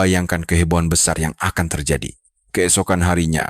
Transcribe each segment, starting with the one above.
membayangkan kehebohan besar yang akan terjadi. Keesokan harinya,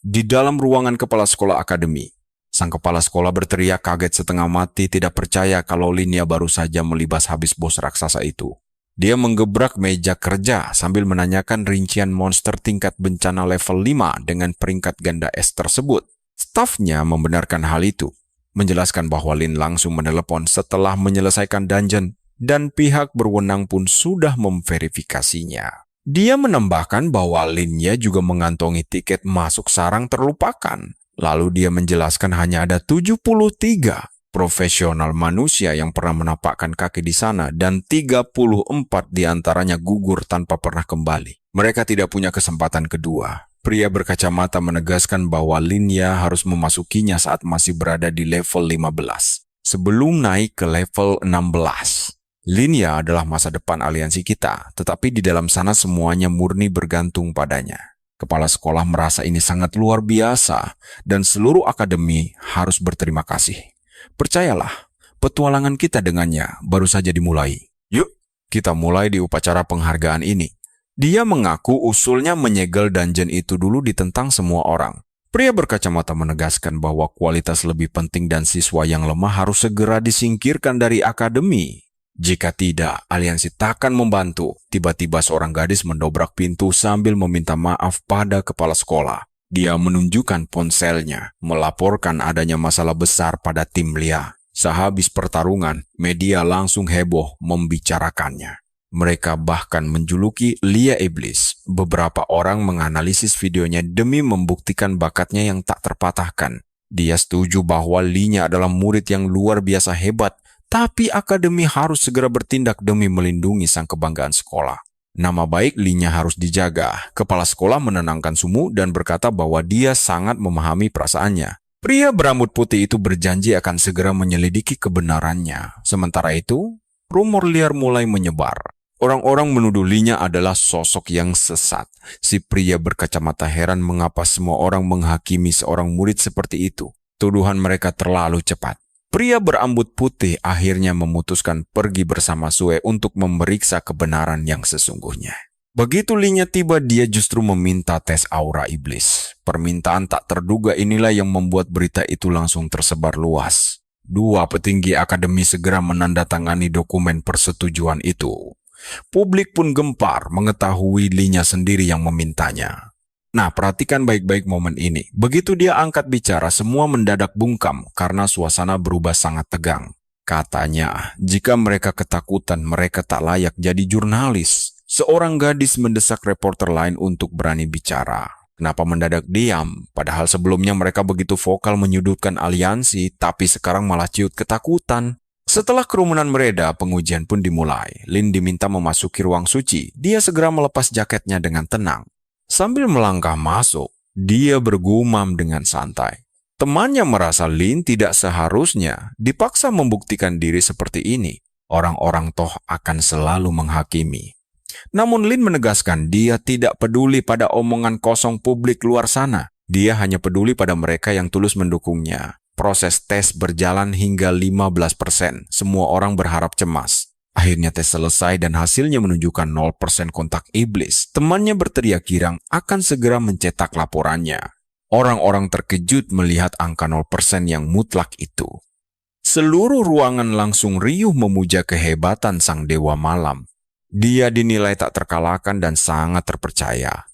di dalam ruangan kepala sekolah akademi, sang kepala sekolah berteriak kaget setengah mati tidak percaya kalau Linya baru saja melibas habis bos raksasa itu. Dia menggebrak meja kerja sambil menanyakan rincian monster tingkat bencana level 5 dengan peringkat ganda S tersebut. Stafnya membenarkan hal itu, menjelaskan bahwa Lin langsung menelepon setelah menyelesaikan dungeon dan pihak berwenang pun sudah memverifikasinya. Dia menambahkan bahwa Linnya juga mengantongi tiket masuk sarang terlupakan. Lalu dia menjelaskan hanya ada 73 profesional manusia yang pernah menapakkan kaki di sana dan 34 diantaranya gugur tanpa pernah kembali. Mereka tidak punya kesempatan kedua. Pria berkacamata menegaskan bahwa Linya harus memasukinya saat masih berada di level 15. Sebelum naik ke level 16. Linya adalah masa depan aliansi kita, tetapi di dalam sana semuanya murni bergantung padanya. Kepala sekolah merasa ini sangat luar biasa dan seluruh akademi harus berterima kasih. Percayalah, petualangan kita dengannya baru saja dimulai. Yuk, kita mulai di upacara penghargaan ini. Dia mengaku usulnya menyegel dungeon itu dulu ditentang semua orang. Pria berkacamata menegaskan bahwa kualitas lebih penting dan siswa yang lemah harus segera disingkirkan dari akademi. Jika tidak, aliansi takkan membantu. Tiba-tiba seorang gadis mendobrak pintu sambil meminta maaf pada kepala sekolah. Dia menunjukkan ponselnya, melaporkan adanya masalah besar pada tim Lia. Sehabis pertarungan, media langsung heboh membicarakannya. Mereka bahkan menjuluki Lia Iblis. Beberapa orang menganalisis videonya demi membuktikan bakatnya yang tak terpatahkan. Dia setuju bahwa Linya adalah murid yang luar biasa hebat, tapi akademi harus segera bertindak demi melindungi sang kebanggaan sekolah. Nama baik Linya harus dijaga. Kepala sekolah menenangkan Sumu dan berkata bahwa dia sangat memahami perasaannya. Pria berambut putih itu berjanji akan segera menyelidiki kebenarannya. Sementara itu, rumor liar mulai menyebar. Orang-orang menuduh Linya adalah sosok yang sesat. Si pria berkacamata heran mengapa semua orang menghakimi seorang murid seperti itu. Tuduhan mereka terlalu cepat. Pria berambut putih akhirnya memutuskan pergi bersama Sue untuk memeriksa kebenaran yang sesungguhnya. Begitu Linya tiba, dia justru meminta tes aura iblis. Permintaan tak terduga inilah yang membuat berita itu langsung tersebar luas. Dua petinggi akademi segera menandatangani dokumen persetujuan itu. Publik pun gempar mengetahui Linya sendiri yang memintanya. Nah, perhatikan baik-baik momen ini. Begitu dia angkat bicara, semua mendadak bungkam karena suasana berubah sangat tegang. Katanya, jika mereka ketakutan, mereka tak layak jadi jurnalis. Seorang gadis mendesak reporter lain untuk berani bicara. Kenapa mendadak diam? Padahal sebelumnya mereka begitu vokal menyudutkan aliansi, tapi sekarang malah ciut ketakutan. Setelah kerumunan mereda, pengujian pun dimulai. Lin diminta memasuki ruang suci. Dia segera melepas jaketnya dengan tenang. Sambil melangkah masuk, dia bergumam dengan santai. Temannya merasa Lin tidak seharusnya dipaksa membuktikan diri seperti ini. Orang-orang toh akan selalu menghakimi. Namun Lin menegaskan dia tidak peduli pada omongan kosong publik luar sana. Dia hanya peduli pada mereka yang tulus mendukungnya. Proses tes berjalan hingga 15%. Semua orang berharap cemas. Akhirnya tes selesai dan hasilnya menunjukkan 0% kontak iblis. Temannya berteriak girang akan segera mencetak laporannya. Orang-orang terkejut melihat angka 0% yang mutlak itu. Seluruh ruangan langsung riuh memuja kehebatan sang dewa malam. Dia dinilai tak terkalahkan dan sangat terpercaya.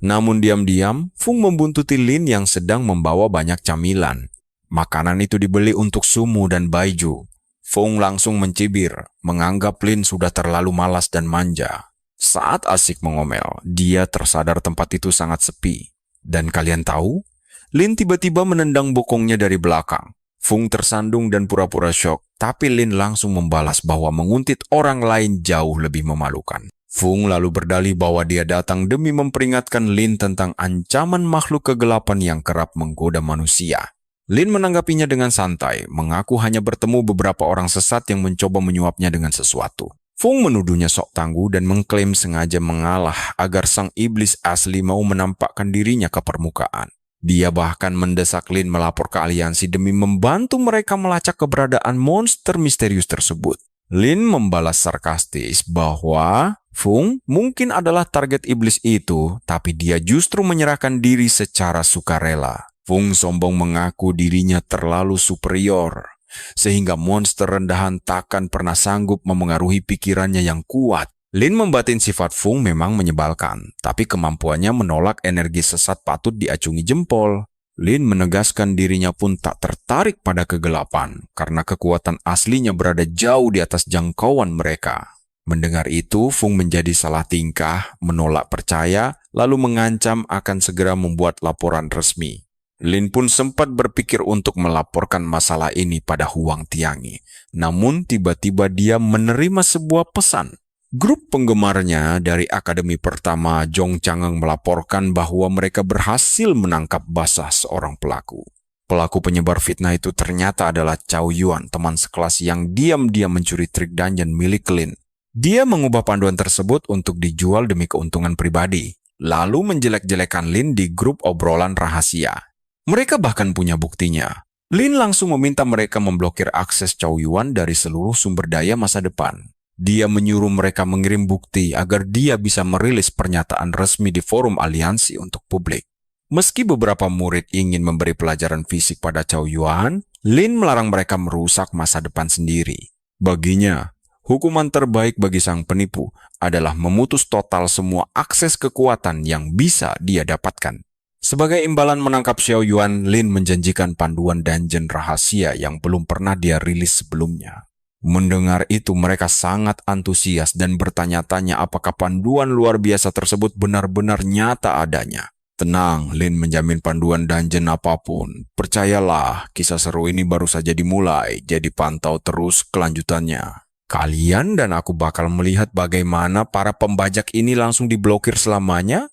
Namun diam-diam, Fung membuntuti Lin yang sedang membawa banyak camilan. Makanan itu dibeli untuk Sumu dan Baiju. Fung langsung mencibir, menganggap Lin sudah terlalu malas dan manja. Saat asik mengomel, dia tersadar tempat itu sangat sepi. Dan kalian tahu? Lin tiba-tiba menendang bokongnya dari belakang. Fung tersandung dan pura-pura syok, tapi Lin langsung membalas bahwa menguntit orang lain jauh lebih memalukan. Fung lalu berdalih bahwa dia datang demi memperingatkan Lin tentang ancaman makhluk kegelapan yang kerap menggoda manusia. Lin menanggapinya dengan santai, mengaku hanya bertemu beberapa orang sesat yang mencoba menyuapnya dengan sesuatu. Fung menuduhnya sok tangguh dan mengklaim sengaja mengalah agar sang iblis asli mau menampakkan dirinya ke permukaan. Dia bahkan mendesak Lin melapor ke aliansi demi membantu mereka melacak keberadaan monster misterius tersebut. Lin membalas sarkastis bahwa Fung mungkin adalah target iblis itu, tapi dia justru menyerahkan diri secara sukarela. Fung sombong mengaku dirinya terlalu superior, sehingga monster rendahan takkan pernah sanggup memengaruhi pikirannya yang kuat. Lin membatin sifat Fung memang menyebalkan, tapi kemampuannya menolak energi sesat patut diacungi jempol. Lin menegaskan dirinya pun tak tertarik pada kegelapan, karena kekuatan aslinya berada jauh di atas jangkauan mereka. Mendengar itu, Fung menjadi salah tingkah, menolak percaya, lalu mengancam akan segera membuat laporan resmi. Lin pun sempat berpikir untuk melaporkan masalah ini pada Huang Tiangi. Namun tiba-tiba dia menerima sebuah pesan. Grup penggemarnya dari Akademi Pertama Zhong Chang'eng melaporkan bahwa mereka berhasil menangkap basah seorang pelaku. Pelaku penyebar fitnah itu ternyata adalah Cao Yuan, teman sekelas yang diam-diam mencuri trik dungeon milik Lin. Dia mengubah panduan tersebut untuk dijual demi keuntungan pribadi, lalu menjelek-jelekan Lin di grup obrolan rahasia. Mereka bahkan punya buktinya. Lin langsung meminta mereka memblokir akses Cao Yuan dari seluruh sumber daya masa depan. Dia menyuruh mereka mengirim bukti agar dia bisa merilis pernyataan resmi di forum aliansi untuk publik. Meski beberapa murid ingin memberi pelajaran fisik pada Cao Yuan, Lin melarang mereka merusak masa depan sendiri. Baginya, hukuman terbaik bagi sang penipu adalah memutus total semua akses kekuatan yang bisa dia dapatkan. Sebagai imbalan menangkap Xiao Yuan, Lin menjanjikan panduan dungeon rahasia yang belum pernah dia rilis sebelumnya. Mendengar itu mereka sangat antusias dan bertanya-tanya apakah panduan luar biasa tersebut benar-benar nyata adanya. Tenang, Lin menjamin panduan dungeon apapun. Percayalah, kisah seru ini baru saja dimulai, jadi pantau terus kelanjutannya. Kalian dan aku bakal melihat bagaimana para pembajak ini langsung diblokir selamanya,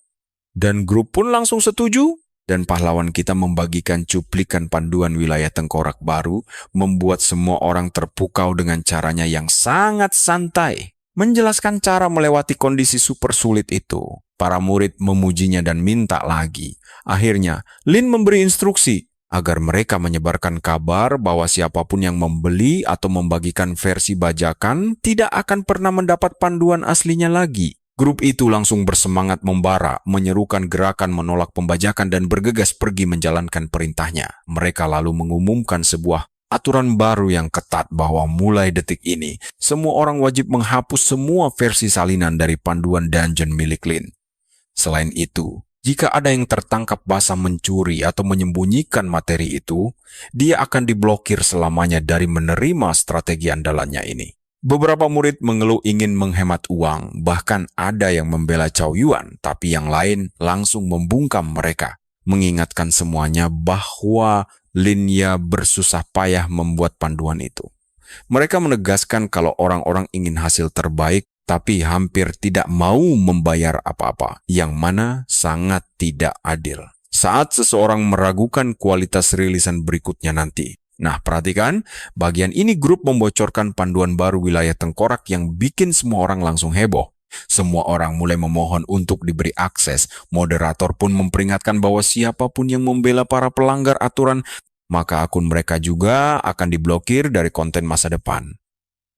dan grup pun langsung setuju. Dan pahlawan kita membagikan cuplikan panduan wilayah tengkorak baru, membuat semua orang terpukau dengan caranya yang sangat santai. Menjelaskan cara melewati kondisi super sulit itu, para murid memujinya dan minta lagi. Akhirnya, Lin memberi instruksi agar mereka menyebarkan kabar bahwa siapapun yang membeli atau membagikan versi bajakan tidak akan pernah mendapat panduan aslinya lagi. Grup itu langsung bersemangat membara, menyerukan gerakan menolak pembajakan dan bergegas pergi menjalankan perintahnya. Mereka lalu mengumumkan sebuah aturan baru yang ketat bahwa mulai detik ini, semua orang wajib menghapus semua versi salinan dari panduan dungeon milik Lin. Selain itu, jika ada yang tertangkap basah mencuri atau menyembunyikan materi itu, dia akan diblokir selamanya dari menerima strategi andalannya ini. Beberapa murid mengeluh ingin menghemat uang, bahkan ada yang membela Cao Yuan, tapi yang lain langsung membungkam mereka, mengingatkan semuanya bahwa Lin ya bersusah payah membuat panduan itu. Mereka menegaskan kalau orang-orang ingin hasil terbaik, tapi hampir tidak mau membayar apa-apa, yang mana sangat tidak adil. Saat seseorang meragukan kualitas rilisan berikutnya nanti. Nah, perhatikan, bagian ini grup membocorkan panduan baru wilayah tengkorak yang bikin semua orang langsung heboh. Semua orang mulai memohon untuk diberi akses. Moderator pun memperingatkan bahwa siapapun yang membela para pelanggar aturan, maka akun mereka juga akan diblokir dari konten masa depan.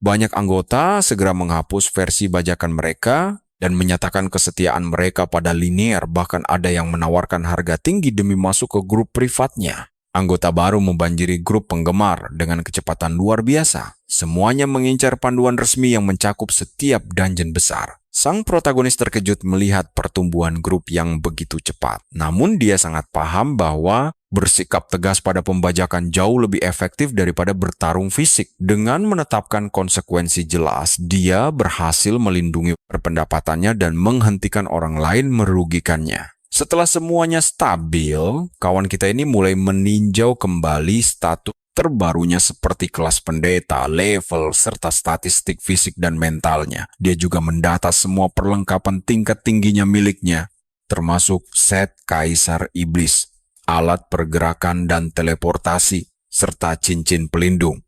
Banyak anggota segera menghapus versi bajakan mereka dan menyatakan kesetiaan mereka pada Linear, bahkan ada yang menawarkan harga tinggi demi masuk ke grup privatnya. Anggota baru membanjiri grup penggemar dengan kecepatan luar biasa. Semuanya mengincar panduan resmi yang mencakup setiap dungeon besar. Sang protagonis terkejut melihat pertumbuhan grup yang begitu cepat. Namun dia sangat paham bahwa bersikap tegas pada pembajakan jauh lebih efektif daripada bertarung fisik. Dengan menetapkan konsekuensi jelas, dia berhasil melindungi pendapatannya dan menghentikan orang lain merugikannya. Setelah semuanya stabil, kawan kita ini mulai meninjau kembali status terbarunya seperti kelas pendeta, level, serta statistik fisik dan mentalnya. Dia juga mendata semua perlengkapan tingkat tingginya miliknya, termasuk set Kaisar Iblis, alat pergerakan dan teleportasi, serta cincin pelindung.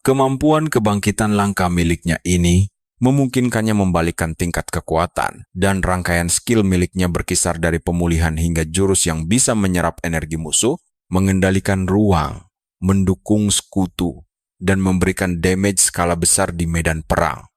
Kemampuan kebangkitan langka miliknya ini memungkinkannya membalikkan tingkat kekuatan, dan rangkaian skill miliknya berkisar dari pemulihan hingga jurus yang bisa menyerap energi musuh, mengendalikan ruang, mendukung sekutu, dan memberikan damage skala besar di medan perang.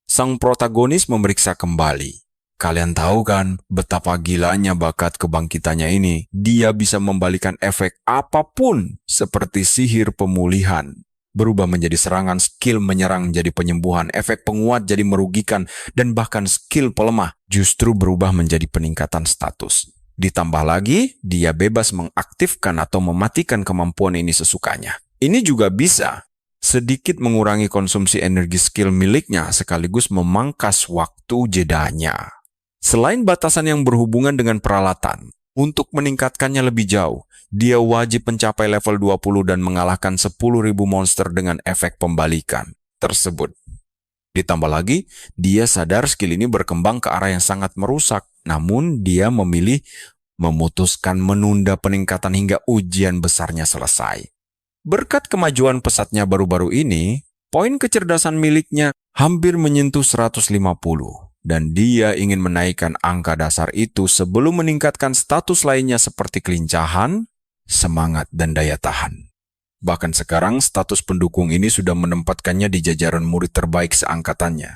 Sang protagonis memeriksa kembali. Kalian tahu kan betapa gilanya bakat kebangkitannya ini? Dia bisa membalikan efek apapun seperti sihir pemulihan. Berubah menjadi serangan, skill menyerang jadi penyembuhan, efek penguat jadi merugikan, dan bahkan skill pelemah justru berubah menjadi peningkatan status. Ditambah lagi, dia bebas mengaktifkan atau mematikan kemampuan ini sesukanya. Ini juga bisa sedikit mengurangi konsumsi energi skill miliknya sekaligus memangkas waktu jedanya. Selain batasan yang berhubungan dengan peralatan, untuk meningkatkannya lebih jauh, dia wajib mencapai level 20 dan mengalahkan 10.000 monster dengan efek pembalikan tersebut. Ditambah lagi, dia sadar skill ini berkembang ke arah yang sangat merusak, namun dia memilih memutuskan menunda peningkatan hingga ujian besarnya selesai. Berkat kemajuan pesatnya baru-baru ini, poin kecerdasan miliknya hampir menyentuh 150. Dan dia ingin menaikkan angka dasar itu sebelum meningkatkan status lainnya seperti kelincahan, semangat, dan daya tahan. Bahkan sekarang status pendukung ini sudah menempatkannya di jajaran murid terbaik seangkatannya.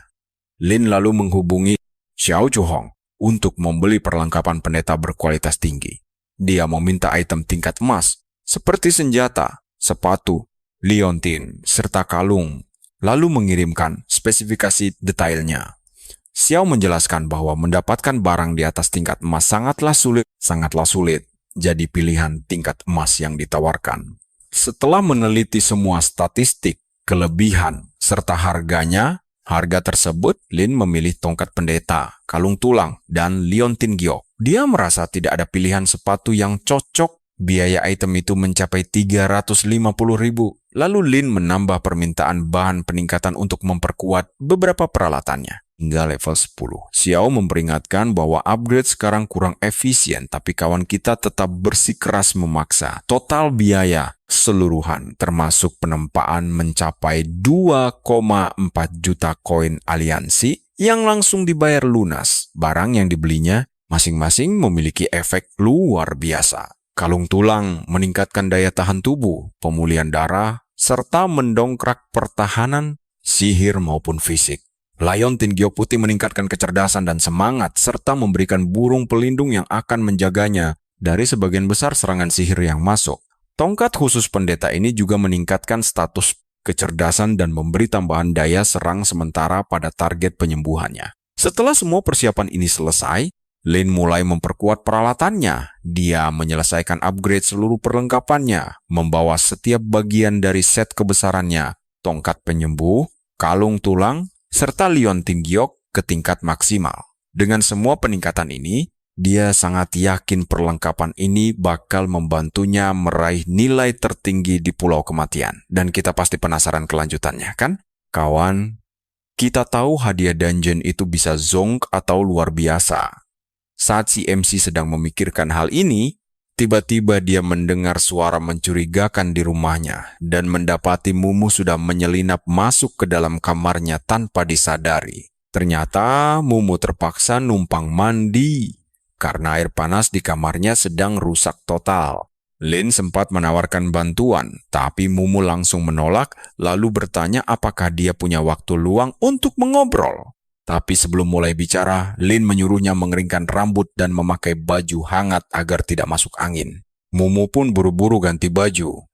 Lin lalu menghubungi Xiao Zhuhong untuk membeli perlengkapan pendeta berkualitas tinggi. Dia meminta item tingkat emas seperti senjata, sepatu, liontin, serta kalung, lalu mengirimkan spesifikasi detailnya. Xiao menjelaskan bahwa mendapatkan barang di atas tingkat emas sangatlah sulit, jadi pilihan tingkat emas yang ditawarkan. Setelah meneliti semua statistik, kelebihan, serta harganya, harga tersebut, Lin memilih tongkat pendeta, kalung tulang, dan liontin giok. Dia merasa tidak ada pilihan sepatu yang cocok. Biaya item itu mencapai 350.000. Lalu Lin menambah permintaan bahan peningkatan untuk memperkuat beberapa peralatannya hingga level 10. Xiao memperingatkan bahwa upgrade sekarang kurang efisien, tapi kawan kita tetap bersikeras memaksa. Total biaya keseluruhan termasuk penempaan mencapai 2,4 juta koin aliansi yang langsung dibayar lunas. Barang yang dibelinya masing-masing memiliki efek luar biasa. Kalung tulang meningkatkan daya tahan tubuh, pemulihan darah, serta mendongkrak pertahanan, sihir maupun fisik. Liontin giok putih meningkatkan kecerdasan dan semangat, serta memberikan burung pelindung yang akan menjaganya dari sebagian besar serangan sihir yang masuk. Tongkat khusus pendeta ini juga meningkatkan status kecerdasan dan memberi tambahan daya serang sementara pada target penyembuhannya. Setelah semua persiapan ini selesai, Lin mulai memperkuat peralatannya. Dia menyelesaikan upgrade seluruh perlengkapannya, membawa setiap bagian dari set kebesarannya, tongkat penyembuh, kalung tulang, serta liontin giok ke tingkat maksimal. Dengan semua peningkatan ini, dia sangat yakin perlengkapan ini bakal membantunya meraih nilai tertinggi di Pulau Kematian. Dan kita pasti penasaran kelanjutannya, kan? Kawan, kita tahu hadiah dungeon itu bisa zonk atau luar biasa. Saat si MC sedang memikirkan hal ini, tiba-tiba dia mendengar suara mencurigakan di rumahnya dan mendapati Mumu sudah menyelinap masuk ke dalam kamarnya tanpa disadari. Ternyata Mumu terpaksa numpang mandi karena air panas di kamarnya sedang rusak total. Lin sempat menawarkan bantuan, tapi Mumu langsung menolak lalu bertanya apakah dia punya waktu luang untuk mengobrol. Tapi sebelum mulai bicara, Lin menyuruhnya mengeringkan rambut dan memakai baju hangat agar tidak masuk angin. Mumu pun buru-buru ganti baju.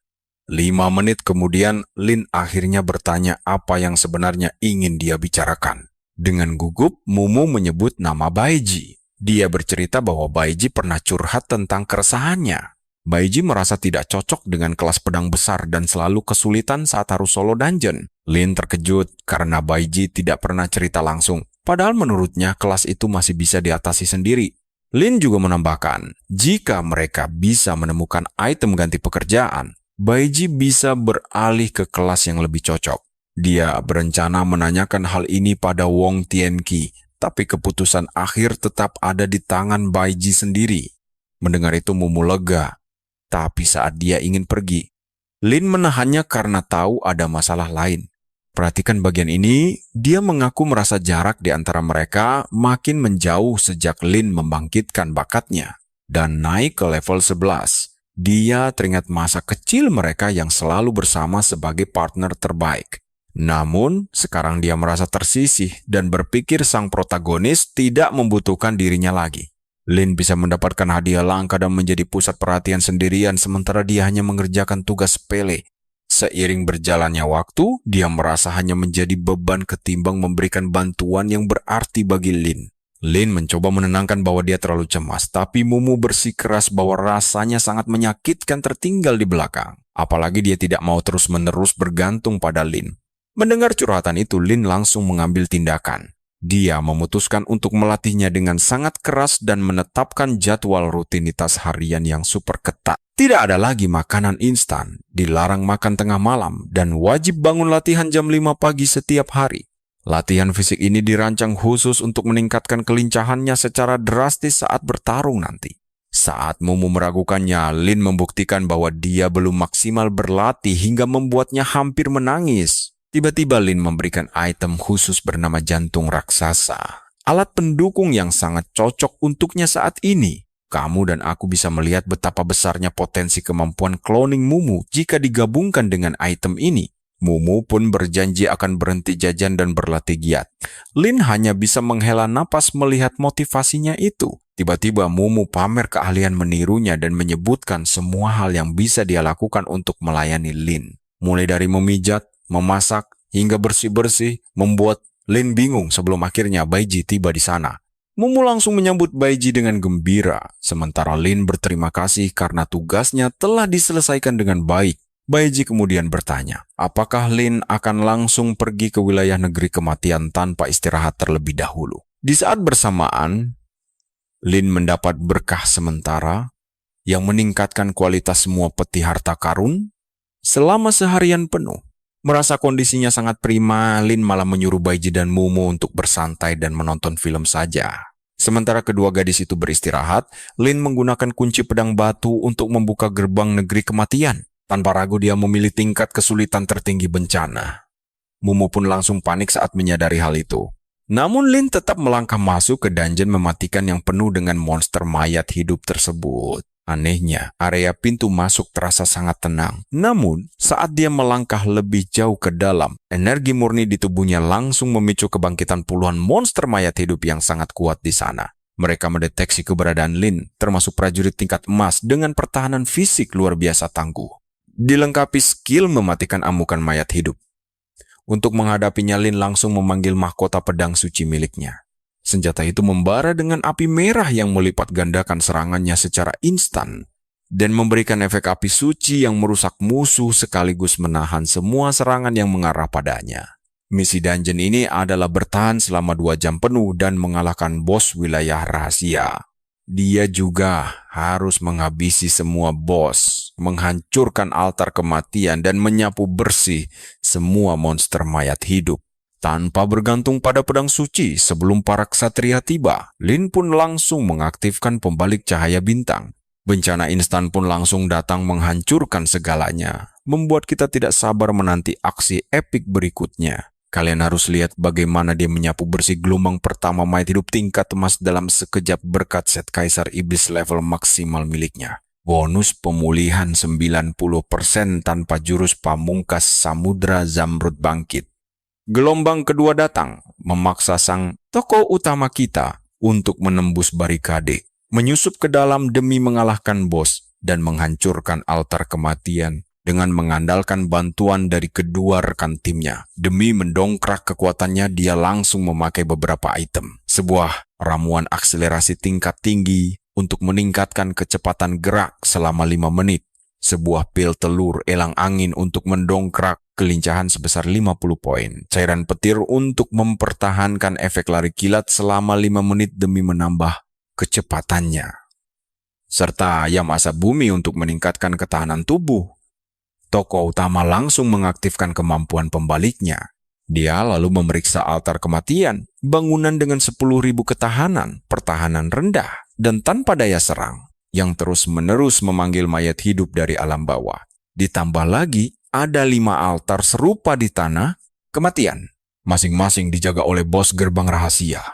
5 menit kemudian, Lin akhirnya bertanya apa yang sebenarnya ingin dia bicarakan. Dengan gugup, Mumu menyebut nama Baiji. Dia bercerita bahwa Baiji pernah curhat tentang keresahannya. Baiji merasa tidak cocok dengan kelas pedang besar dan selalu kesulitan saat harus solo dungeon. Lin terkejut karena Baiji tidak pernah cerita langsung, padahal menurutnya kelas itu masih bisa diatasi sendiri. Lin juga menambahkan, jika mereka bisa menemukan item ganti pekerjaan, Baiji bisa beralih ke kelas yang lebih cocok. Dia berencana menanyakan hal ini pada Wong Tianqi, tapi keputusan akhir tetap ada di tangan Baiji sendiri. Mendengar itu Mumu lega. Tapi saat dia ingin pergi, Lin menahannya karena tahu ada masalah lain. Perhatikan bagian ini, dia mengaku merasa jarak di antara mereka makin menjauh sejak Lin membangkitkan bakatnya dan naik ke level 11. Dia teringat masa kecil mereka yang selalu bersama sebagai partner terbaik. Namun, sekarang dia merasa tersisih dan berpikir sang protagonis tidak membutuhkan dirinya lagi. Lin bisa mendapatkan hadiah langka dan menjadi pusat perhatian sendirian sementara dia hanya mengerjakan tugas sepele. Seiring berjalannya waktu, dia merasa hanya menjadi beban ketimbang memberikan bantuan yang berarti bagi Lin. Lin mencoba menenangkan bahwa dia terlalu cemas, tapi Mumu bersikeras bahwa rasanya sangat menyakitkan tertinggal di belakang. Apalagi dia tidak mau terus-menerus bergantung pada Lin. Mendengar curhatan itu, Lin langsung mengambil tindakan. Dia memutuskan untuk melatihnya dengan sangat keras dan menetapkan jadwal rutinitas harian yang super ketat. Tidak ada lagi makanan instan, dilarang makan tengah malam, dan wajib bangun latihan jam 5 pagi setiap hari. Latihan fisik ini dirancang khusus untuk meningkatkan kelincahannya secara drastis saat bertarung nanti. Saat Mumu meragukannya, Lin membuktikan bahwa dia belum maksimal berlatih hingga membuatnya hampir menangis. Tiba-tiba Lin memberikan item khusus bernama jantung raksasa. Alat pendukung yang sangat cocok untuknya saat ini. Kamu dan aku bisa melihat betapa besarnya potensi kemampuan cloning Mumu jika digabungkan dengan item ini. Mumu pun berjanji akan berhenti jajan dan berlatih giat. Lin hanya bisa menghela napas melihat motivasinya itu. Tiba-tiba Mumu pamer keahlian menirunya dan menyebutkan semua hal yang bisa dia lakukan untuk melayani Lin. Mulai dari memijat, memasak, hingga bersih-bersih, membuat Lin bingung sebelum akhirnya Baiji tiba di sana. Mumu langsung menyambut Baiji dengan gembira, sementara Lin berterima kasih karena tugasnya telah diselesaikan dengan baik. Baiji kemudian bertanya, apakah Lin akan langsung pergi ke wilayah negeri kematian tanpa istirahat terlebih dahulu. Di saat bersamaan, Lin mendapat berkah sementara yang meningkatkan kualitas semua peti harta karun selama seharian penuh. Merasa kondisinya sangat prima, Lin malah menyuruh Baiji dan Mumu untuk bersantai dan menonton film saja. Sementara kedua gadis itu beristirahat, Lin menggunakan kunci pedang batu untuk membuka gerbang negeri kematian. Tanpa ragu dia memilih tingkat kesulitan tertinggi bencana. Mumu pun langsung panik saat menyadari hal itu. Namun Lin tetap melangkah masuk ke dungeon mematikan yang penuh dengan monster mayat hidup tersebut. Anehnya, area pintu masuk terasa sangat tenang. Namun, saat dia melangkah lebih jauh ke dalam, energi murni di tubuhnya langsung memicu kebangkitan puluhan monster mayat hidup yang sangat kuat di sana. Mereka mendeteksi keberadaan Lin, termasuk prajurit tingkat emas dengan pertahanan fisik luar biasa tangguh. Dilengkapi skill mematikan amukan mayat hidup. Untuk menghadapinya, Lin langsung memanggil mahkota pedang suci miliknya. Senjata itu membara dengan api merah yang melipat gandakan serangannya secara instan dan memberikan efek api suci yang merusak musuh sekaligus menahan semua serangan yang mengarah padanya. Misi dungeon ini adalah bertahan selama 2 jam penuh dan mengalahkan bos wilayah rahasia. Dia juga harus menghabisi semua bos, menghancurkan altar kematian dan menyapu bersih semua monster mayat hidup. Tanpa bergantung pada pedang suci, sebelum para ksatria tiba, Lin pun langsung mengaktifkan pembalik cahaya bintang. Bencana instan pun langsung datang menghancurkan segalanya, membuat kita tidak sabar menanti aksi epik berikutnya. Kalian harus lihat bagaimana dia menyapu bersih gelombang pertama mayat hidup tingkat emas dalam sekejap berkat set Kaisar Iblis level maksimal miliknya. Bonus pemulihan 90% tanpa jurus pamungkas Samudra Zamrud bangkit. Gelombang kedua datang, memaksa sang tokoh utama kita untuk menembus barikade, menyusup ke dalam demi mengalahkan bos dan menghancurkan altar kematian dengan mengandalkan bantuan dari kedua rekan timnya. Demi mendongkrak kekuatannya, dia langsung memakai beberapa item. Sebuah ramuan akselerasi tingkat tinggi untuk meningkatkan kecepatan gerak selama 5 menit. Sebuah pil telur elang angin untuk mendongkrak kelincahan sebesar 50 poin. Cairan petir untuk mempertahankan efek lari kilat selama 5 menit demi menambah kecepatannya. Serta ayam asap bumi untuk meningkatkan ketahanan tubuh. Tokoh utama langsung mengaktifkan kemampuan pembaliknya. Dia lalu memeriksa altar kematian, bangunan dengan 10.000 ketahanan, pertahanan rendah, dan tanpa daya serang, yang terus-menerus memanggil mayat hidup dari alam bawah. Ditambah lagi, ada 5 altar serupa di tanah kematian, masing-masing dijaga oleh bos gerbang rahasia.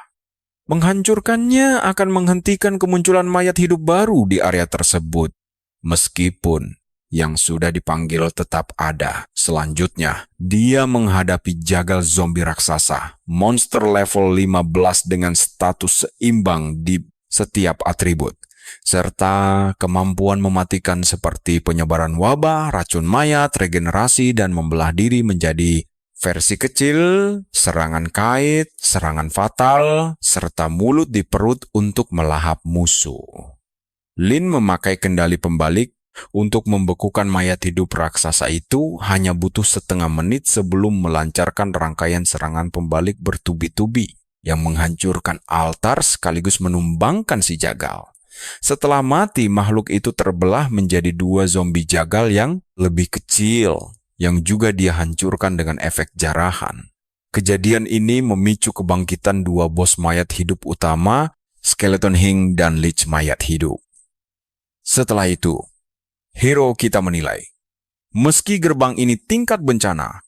Menghancurkannya akan menghentikan kemunculan mayat hidup baru di area tersebut. Meskipun yang sudah dipanggil tetap ada. Selanjutnya, dia menghadapi jagal zombie raksasa, monster level 15 dengan status seimbang di setiap atribut, serta kemampuan mematikan seperti penyebaran wabah, racun mayat, regenerasi, dan membelah diri menjadi versi kecil, serangan kait, serangan fatal, serta mulut di perut untuk melahap musuh. Lin memakai kendali pembalik untuk membekukan mayat hidup raksasa itu hanya butuh setengah menit sebelum melancarkan rangkaian serangan pembalik bertubi-tubi yang menghancurkan altar sekaligus menumbangkan si jagal. Setelah mati, makhluk itu terbelah menjadi 2 zombie jagal yang lebih kecil, yang juga dia hancurkan dengan efek jarahan. Kejadian ini memicu kebangkitan 2 bos mayat hidup utama, Skeleton Hing dan Lich mayat hidup. Setelah itu, hero kita menilai, meski gerbang ini tingkat bencana,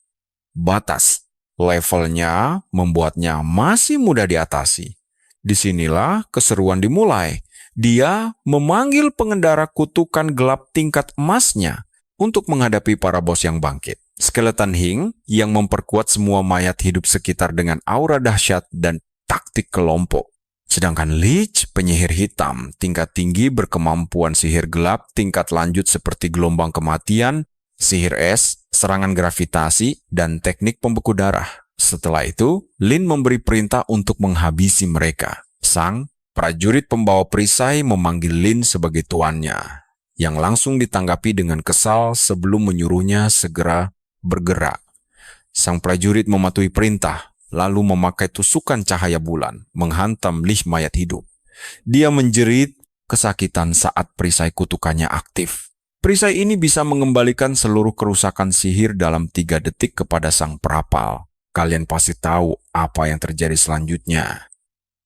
batas levelnya membuatnya masih mudah diatasi. Disinilah keseruan dimulai. Dia memanggil pengendara kutukan gelap tingkat emasnya untuk menghadapi para bos yang bangkit. Skeleton Hing yang memperkuat semua mayat hidup sekitar dengan aura dahsyat dan taktik kelompok. Sedangkan Lich, penyihir hitam, tingkat tinggi berkemampuan sihir gelap, tingkat lanjut seperti gelombang kematian, sihir es, serangan gravitasi, dan teknik pembeku darah. Setelah itu, Lin memberi perintah untuk menghabisi mereka. Sang prajurit pembawa perisai memanggil Lin sebagai tuannya, yang langsung ditanggapi dengan kesal sebelum menyuruhnya segera bergerak. Sang prajurit mematuhi perintah, lalu memakai tusukan cahaya bulan, menghantam Lich mayat hidup. Dia menjerit kesakitan saat perisai kutukannya aktif. Perisai ini bisa mengembalikan seluruh kerusakan sihir dalam 3 detik kepada sang perapal. Kalian pasti tahu apa yang terjadi selanjutnya.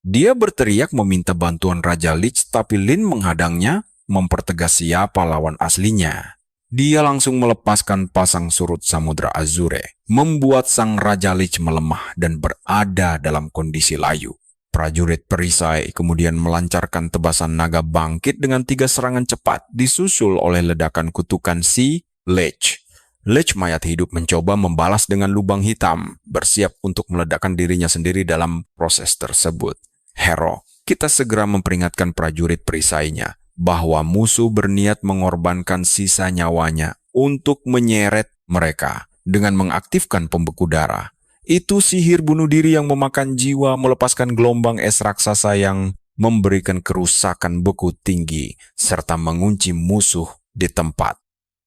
Dia berteriak meminta bantuan Raja Lich, tapi Lin menghadangnya, mempertegas siapa lawan aslinya. Dia langsung melepaskan pasang surut Samudra Azure, membuat sang Raja Lich melemah dan berada dalam kondisi layu. Prajurit perisai kemudian melancarkan tebasan naga bangkit dengan 3 serangan cepat, disusul oleh ledakan kutukan si Lich. Lich mayat hidup mencoba membalas dengan lubang hitam, bersiap untuk meledakkan dirinya sendiri dalam proses tersebut. Hero, kita segera memperingatkan prajurit perisainya bahwa musuh berniat mengorbankan sisa nyawanya untuk menyeret mereka dengan mengaktifkan pembeku darah. Itu sihir bunuh diri yang memakan jiwa, melepaskan gelombang es raksasa yang memberikan kerusakan beku tinggi, serta mengunci musuh di tempat.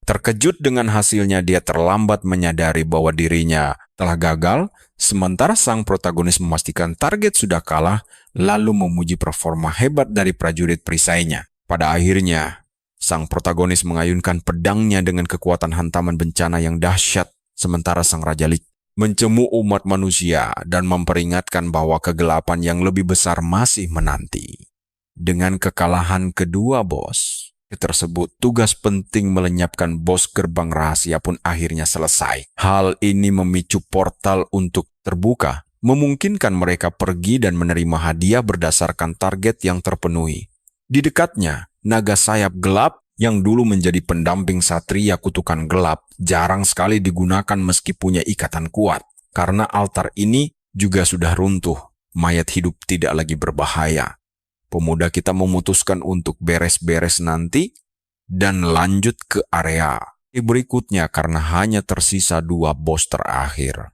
Terkejut dengan hasilnya, dia terlambat menyadari bahwa dirinya telah gagal, sementara sang protagonis memastikan target sudah kalah, lalu memuji performa hebat dari prajurit perisainya. Pada akhirnya, sang protagonis mengayunkan pedangnya dengan kekuatan hantaman bencana yang dahsyat, sementara sang Raja Lich mencemooh umat manusia dan memperingatkan bahwa kegelapan yang lebih besar masih menanti. Dengan kekalahan kedua bos tersebut, tugas penting melenyapkan bos gerbang rahasia pun akhirnya selesai. Hal ini memicu portal untuk terbuka, memungkinkan mereka pergi dan menerima hadiah berdasarkan target yang terpenuhi. Di dekatnya, naga sayap gelap yang dulu menjadi pendamping satria kutukan gelap jarang sekali digunakan meski punya ikatan kuat. Karena altar ini juga sudah runtuh, mayat hidup tidak lagi berbahaya. Pemuda kita memutuskan untuk beres-beres nanti dan lanjut ke area berikutnya karena hanya tersisa 2 bos terakhir.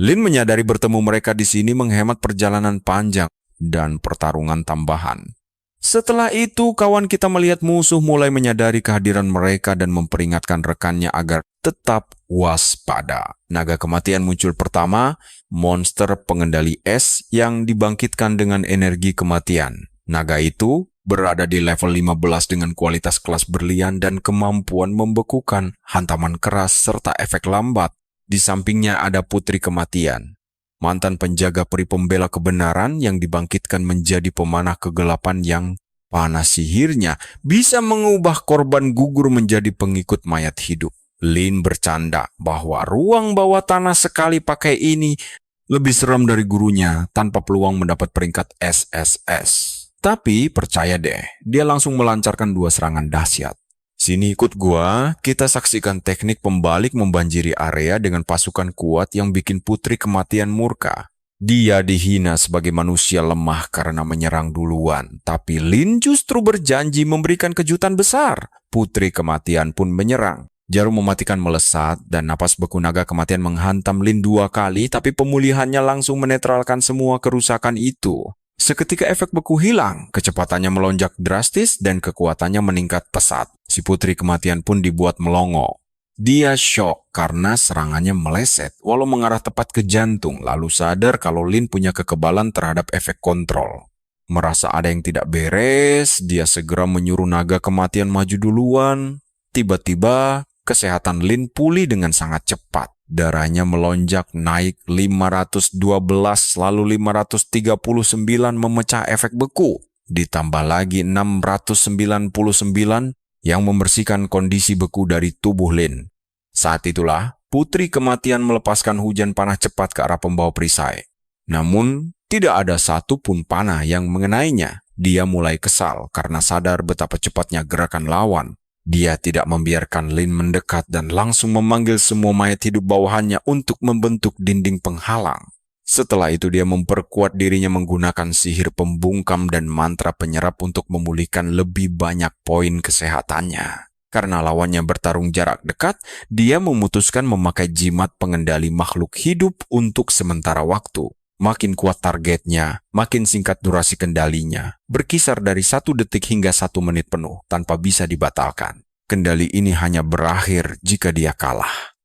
Lin menyadari bertemu mereka di sini menghemat perjalanan panjang dan pertarungan tambahan. Setelah itu, kawan kita melihat musuh mulai menyadari kehadiran mereka dan memperingatkan rekannya agar tetap waspada. Naga kematian muncul pertama, monster pengendali es yang dibangkitkan dengan energi kematian. Naga itu berada di level 15 dengan kualitas kelas berlian dan kemampuan membekukan, hantaman keras, serta efek lambat. Di sampingnya ada putri kematian, mantan penjaga peri pembela kebenaran yang dibangkitkan menjadi pemanah kegelapan yang panas sihirnya bisa mengubah korban gugur menjadi pengikut mayat hidup. Lin bercanda bahwa ruang bawah tanah sekali pakai ini lebih seram dari gurunya tanpa peluang mendapat peringkat SSS. Tapi percaya deh, dia langsung melancarkan 2 serangan dahsyat. Sini ikut gua, kita saksikan teknik pembalik membanjiri area dengan pasukan kuat yang bikin Putri Kematian murka. Dia dihina sebagai manusia lemah karena menyerang duluan, tapi Lin justru berjanji memberikan kejutan besar. Putri Kematian pun menyerang. Jarum mematikan melesat dan napas beku naga kematian menghantam Lin 2 kali, tapi pemulihannya langsung menetralkan semua kerusakan itu. Seketika efek beku hilang, kecepatannya melonjak drastis dan kekuatannya meningkat pesat. Si Putri Kematian pun dibuat melongo. Dia syok karena serangannya meleset, walau mengarah tepat ke jantung, lalu sadar kalau Lin punya kekebalan terhadap efek kontrol. Merasa ada yang tidak beres, dia segera menyuruh naga kematian maju duluan. Tiba-tiba, kesehatan Lin pulih dengan sangat cepat. Darahnya melonjak naik 512 lalu 539 memecah efek beku. Ditambah lagi 699 yang membersihkan kondisi beku dari tubuh Lin. Saat itulah, Putri Kematian melepaskan hujan panah cepat ke arah pembawa perisai. Namun, tidak ada satu pun panah yang mengenainya. Dia mulai kesal karena sadar betapa cepatnya gerakan lawan. Dia tidak membiarkan Lin mendekat dan langsung memanggil semua mayat hidup bawahannya untuk membentuk dinding penghalang. Setelah itu dia memperkuat dirinya menggunakan sihir pembungkam dan mantra penyerap untuk memulihkan lebih banyak poin kesehatannya. Karena lawannya bertarung jarak dekat, dia memutuskan memakai jimat pengendali makhluk hidup untuk sementara waktu. Makin kuat targetnya, makin singkat durasi kendalinya, berkisar dari 1 detik hingga 1 menit penuh tanpa bisa dibatalkan. Kendali ini hanya berakhir jika dia kalah.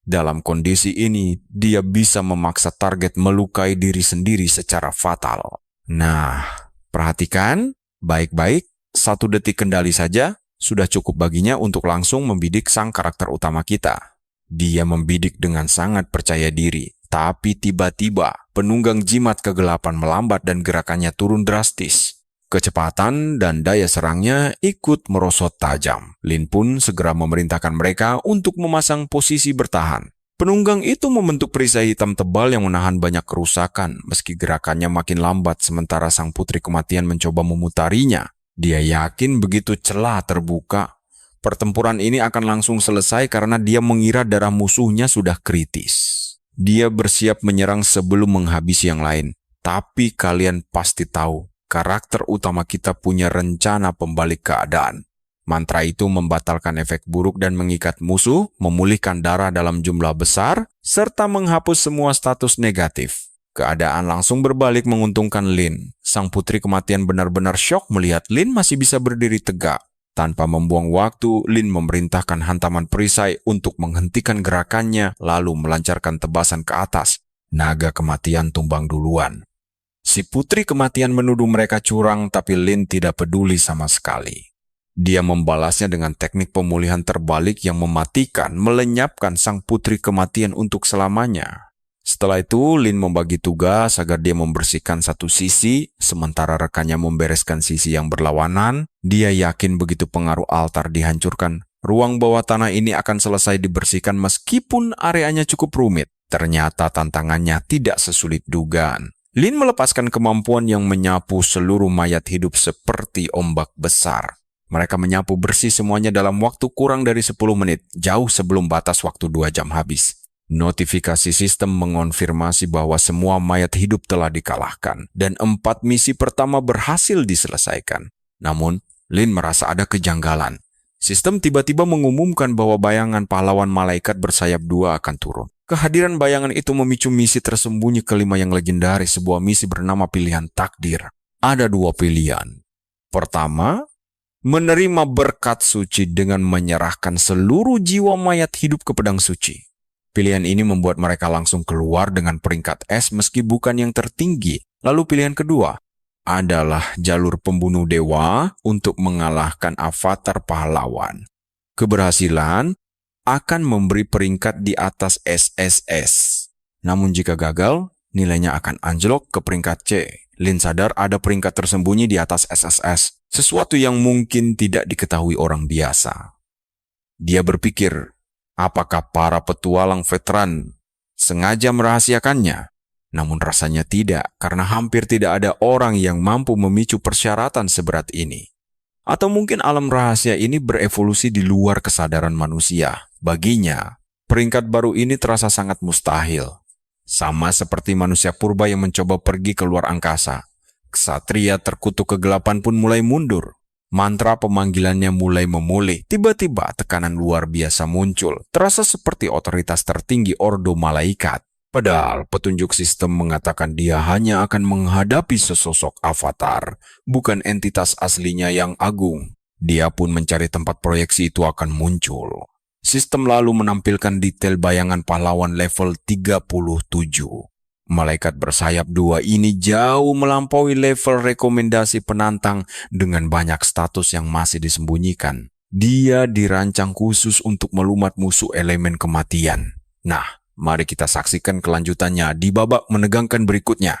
Dalam kondisi ini, dia bisa memaksa target melukai diri sendiri secara fatal. Nah, perhatikan baik-baik, 1 detik kendali saja sudah cukup baginya untuk langsung membidik sang karakter utama kita. Dia membidik dengan sangat percaya diri. Tapi tiba-tiba, penunggang jimat kegelapan melambat dan gerakannya turun drastis. Kecepatan dan daya serangnya ikut merosot tajam. Lin pun segera memerintahkan mereka untuk memasang posisi bertahan. Penunggang itu membentuk perisai hitam tebal yang menahan banyak kerusakan, meski gerakannya makin lambat sementara sang Putri Kematian mencoba memutarinya. Dia yakin begitu celah terbuka, pertempuran ini akan langsung selesai karena dia mengira darah musuhnya sudah kritis. Dia bersiap menyerang sebelum menghabisi yang lain. Tapi kalian pasti tahu, karakter utama kita punya rencana pembalik keadaan. Mantra itu membatalkan efek buruk dan mengikat musuh, memulihkan darah dalam jumlah besar, serta menghapus semua status negatif. Keadaan langsung berbalik menguntungkan Lin. Sang Putri Kematian benar-benar syok melihat Lin masih bisa berdiri tegak. Tanpa membuang waktu, Lin memerintahkan hantaman perisai untuk menghentikan gerakannya lalu melancarkan tebasan ke atas. Naga kematian tumbang duluan. Si Putri Kematian menuduh mereka curang tapi Lin tidak peduli sama sekali. Dia membalasnya dengan teknik pemulihan terbalik yang mematikan, melenyapkan sang Putri Kematian untuk selamanya. Setelah itu, Lin membagi tugas agar dia membersihkan satu sisi, sementara rekannya membereskan sisi yang berlawanan. Dia yakin begitu pengaruh altar dihancurkan, ruang bawah tanah ini akan selesai dibersihkan meskipun areanya cukup rumit. Ternyata tantangannya tidak sesulit dugaan. Lin melepaskan kemampuan yang menyapu seluruh mayat hidup seperti ombak besar. Mereka menyapu bersih semuanya dalam waktu kurang dari 10 menit, jauh sebelum batas waktu 2 jam habis. Notifikasi sistem mengonfirmasi bahwa semua mayat hidup telah dikalahkan dan 4 misi pertama berhasil diselesaikan. Namun, Lin merasa ada kejanggalan. Sistem tiba-tiba mengumumkan bahwa bayangan pahlawan malaikat bersayap 2 akan turun. Kehadiran bayangan itu memicu misi tersembunyi kelima yang legendaris, sebuah misi bernama pilihan takdir. Ada 2 pilihan. Pertama, menerima berkat suci dengan menyerahkan seluruh jiwa mayat hidup ke pedang suci. Pilihan ini membuat mereka langsung keluar dengan peringkat S meski bukan yang tertinggi. Lalu pilihan kedua adalah jalur pembunuh dewa untuk mengalahkan avatar pahlawan. Keberhasilan akan memberi peringkat di atas SSS. Namun jika gagal, nilainya akan anjlok ke peringkat C. Lin sadar ada peringkat tersembunyi di atas SSS, sesuatu yang mungkin tidak diketahui orang biasa. Dia berpikir, apakah para petualang veteran sengaja merahasiakannya? Namun rasanya tidak, karena hampir tidak ada orang yang mampu memicu persyaratan seberat ini. Atau mungkin alam rahasia ini berevolusi di luar kesadaran manusia. Baginya, peringkat baru ini terasa sangat mustahil. Sama seperti manusia purba yang mencoba pergi ke luar angkasa. Ksatria terkutuk kegelapan pun mulai mundur. Mantra pemanggilannya mulai memulih. Tiba-tiba tekanan luar biasa muncul. Terasa seperti otoritas tertinggi ordo malaikat. Padahal petunjuk sistem mengatakan dia hanya akan menghadapi sesosok avatar, bukan entitas aslinya yang agung. Dia pun mencari tempat proyeksi itu akan muncul. Sistem lalu menampilkan detail bayangan pahlawan level 37. Malaikat bersayap 2 ini jauh melampaui level rekomendasi penantang dengan banyak status yang masih disembunyikan. Dia dirancang khusus untuk melumat musuh elemen kematian. Nah, mari kita saksikan kelanjutannya di babak menegangkan berikutnya.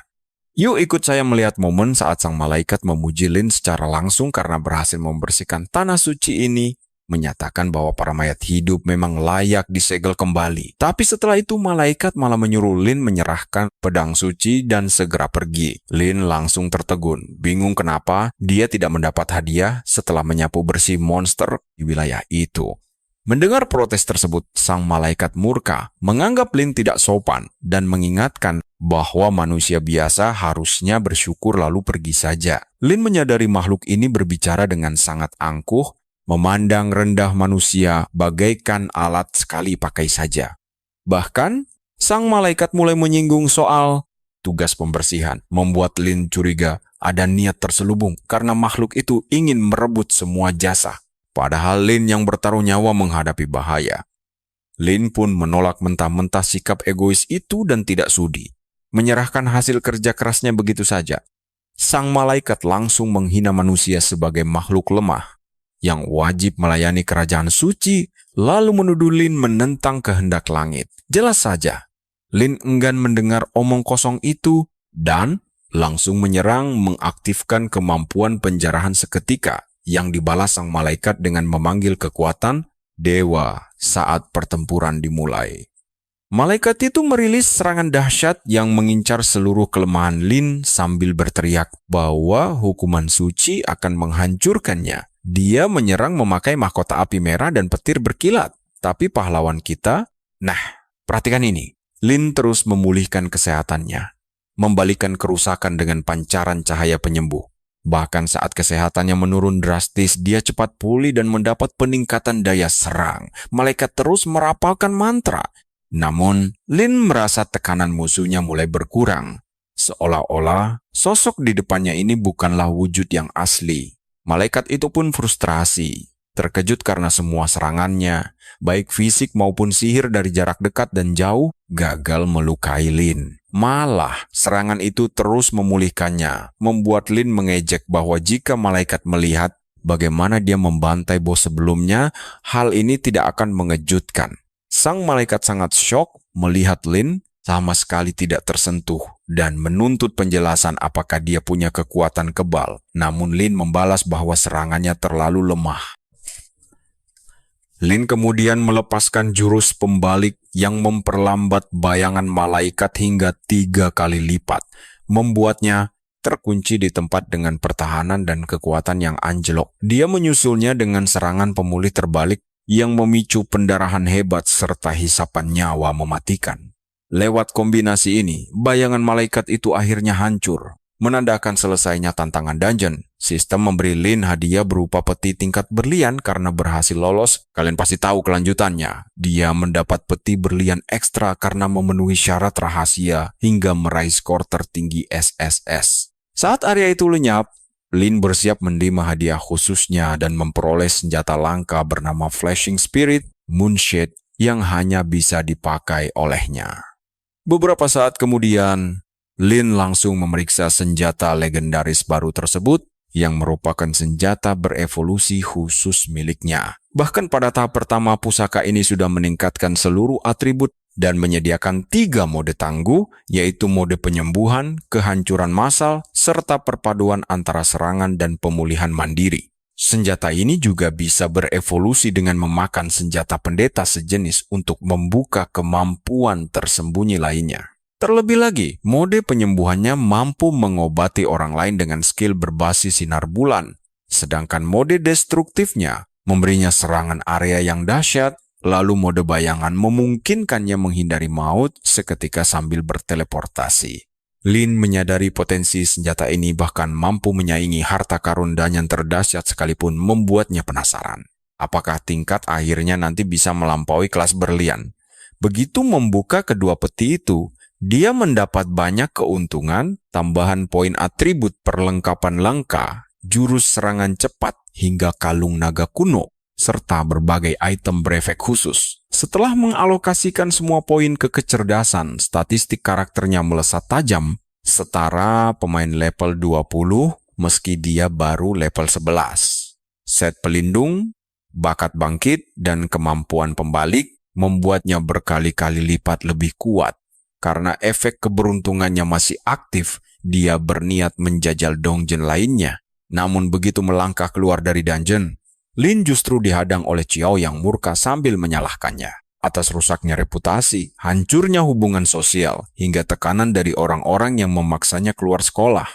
Yuk ikut saya melihat momen saat sang malaikat memuji Lin secara langsung karena berhasil membersihkan tanah suci ini, menyatakan bahwa para mayat hidup memang layak disegel kembali. Tapi setelah itu malaikat malah menyuruh Lin menyerahkan pedang suci dan segera pergi. Lin langsung tertegun, bingung kenapa dia tidak mendapat hadiah setelah menyapu bersih monster di wilayah itu. Mendengar protes tersebut, sang malaikat murka, menganggap Lin tidak sopan dan mengingatkan bahwa manusia biasa harusnya bersyukur lalu pergi saja. Lin menyadari makhluk ini berbicara dengan sangat angkuh, memandang rendah manusia bagaikan alat sekali pakai saja. Bahkan, sang malaikat mulai menyinggung soal tugas pembersihan, membuat Lin curiga ada niat terselubung karena makhluk itu ingin merebut semua jasa. Padahal Lin yang bertaruh nyawa menghadapi bahaya. Lin pun menolak mentah-mentah sikap egois itu dan tidak sudi menyerahkan hasil kerja kerasnya begitu saja. Sang malaikat langsung menghina manusia sebagai makhluk lemah yang wajib melayani kerajaan suci, lalu menuduh Lin menentang kehendak langit. Jelas saja, Lin enggan mendengar omong kosong itu dan langsung menyerang mengaktifkan kemampuan penjarahan seketika yang dibalas sang malaikat dengan memanggil kekuatan dewa saat pertempuran dimulai. Malaikat itu merilis serangan dahsyat yang mengincar seluruh kelemahan Lin sambil berteriak bahwa hukuman suci akan menghancurkannya. Dia menyerang memakai mahkota api merah dan petir berkilat. Tapi pahlawan kita, perhatikan ini. Lin terus memulihkan kesehatannya, membalikan kerusakan dengan pancaran cahaya penyembuh. Bahkan saat kesehatannya menurun drastis, dia cepat pulih dan mendapat peningkatan daya serang. Malaikat terus merapalkan mantra. Namun, Lin merasa tekanan musuhnya mulai berkurang. Seolah-olah sosok di depannya ini bukanlah wujud yang asli. Malaikat itu pun frustrasi, terkejut karena semua serangannya, baik fisik maupun sihir dari jarak dekat dan jauh, gagal melukai Lin. Malah, serangan itu terus memulihkannya, membuat Lin mengejek bahwa jika malaikat melihat bagaimana dia membantai bos sebelumnya, hal ini tidak akan mengejutkan. Sang malaikat sangat syok melihat Lin sama sekali tidak tersentuh dan menuntut penjelasan apakah dia punya kekuatan kebal. Namun Lin membalas bahwa serangannya terlalu lemah. Lin kemudian melepaskan jurus pembalik yang memperlambat bayangan malaikat hingga 3 kali lipat, membuatnya terkunci di tempat dengan pertahanan dan kekuatan yang anjlok. Dia menyusulnya dengan serangan pemulih terbalik yang memicu pendarahan hebat serta hisapan nyawa mematikan. Lewat kombinasi ini, bayangan malaikat itu akhirnya hancur, menandakan selesainya tantangan dungeon. Sistem memberi Lin hadiah berupa peti tingkat berlian karena berhasil lolos. Kalian pasti tahu kelanjutannya. Dia mendapat peti berlian ekstra karena memenuhi syarat rahasia hingga meraih skor tertinggi SSS. Saat area itu lenyap, Lin bersiap menerima hadiah khususnya dan memperoleh senjata langka bernama Flashing Spirit Moonshade yang hanya bisa dipakai olehnya. Beberapa saat kemudian, Lin langsung memeriksa senjata legendaris baru tersebut yang merupakan senjata berevolusi khusus miliknya. Bahkan pada tahap pertama, pusaka ini sudah meningkatkan seluruh atribut dan menyediakan 3 mode tangguh, yaitu mode penyembuhan, kehancuran massal, serta perpaduan antara serangan dan pemulihan mandiri. Senjata ini juga bisa berevolusi dengan memakan senjata pendeta sejenis untuk membuka kemampuan tersembunyi lainnya. Terlebih lagi, mode penyembuhannya mampu mengobati orang lain dengan skill berbasis sinar bulan. Sedangkan mode destruktifnya memberinya serangan area yang dahsyat, lalu mode bayangan memungkinkannya menghindari maut seketika sambil berteleportasi. Lin menyadari potensi senjata ini bahkan mampu menyaingi harta karun dan yang terdahsyat sekalipun membuatnya penasaran. Apakah tingkat akhirnya nanti bisa melampaui kelas berlian? Begitu membuka kedua peti itu, dia mendapat banyak keuntungan, tambahan poin atribut perlengkapan langka, jurus serangan cepat, hingga kalung naga kuno, serta berbagai item berefek khusus. Setelah mengalokasikan semua poin ke kecerdasan, statistik karakternya melesat tajam, setara pemain level 20 meski dia baru level 11. Set pelindung, bakat bangkit, dan kemampuan pembalik membuatnya berkali-kali lipat lebih kuat. Karena efek keberuntungannya masih aktif, dia berniat menjajal dungeon lainnya. Namun begitu melangkah keluar dari dungeon, Lin justru dihadang oleh Xiao yang murka sambil menyalahkannya atas rusaknya reputasi, hancurnya hubungan sosial, hingga tekanan dari orang-orang yang memaksanya keluar sekolah.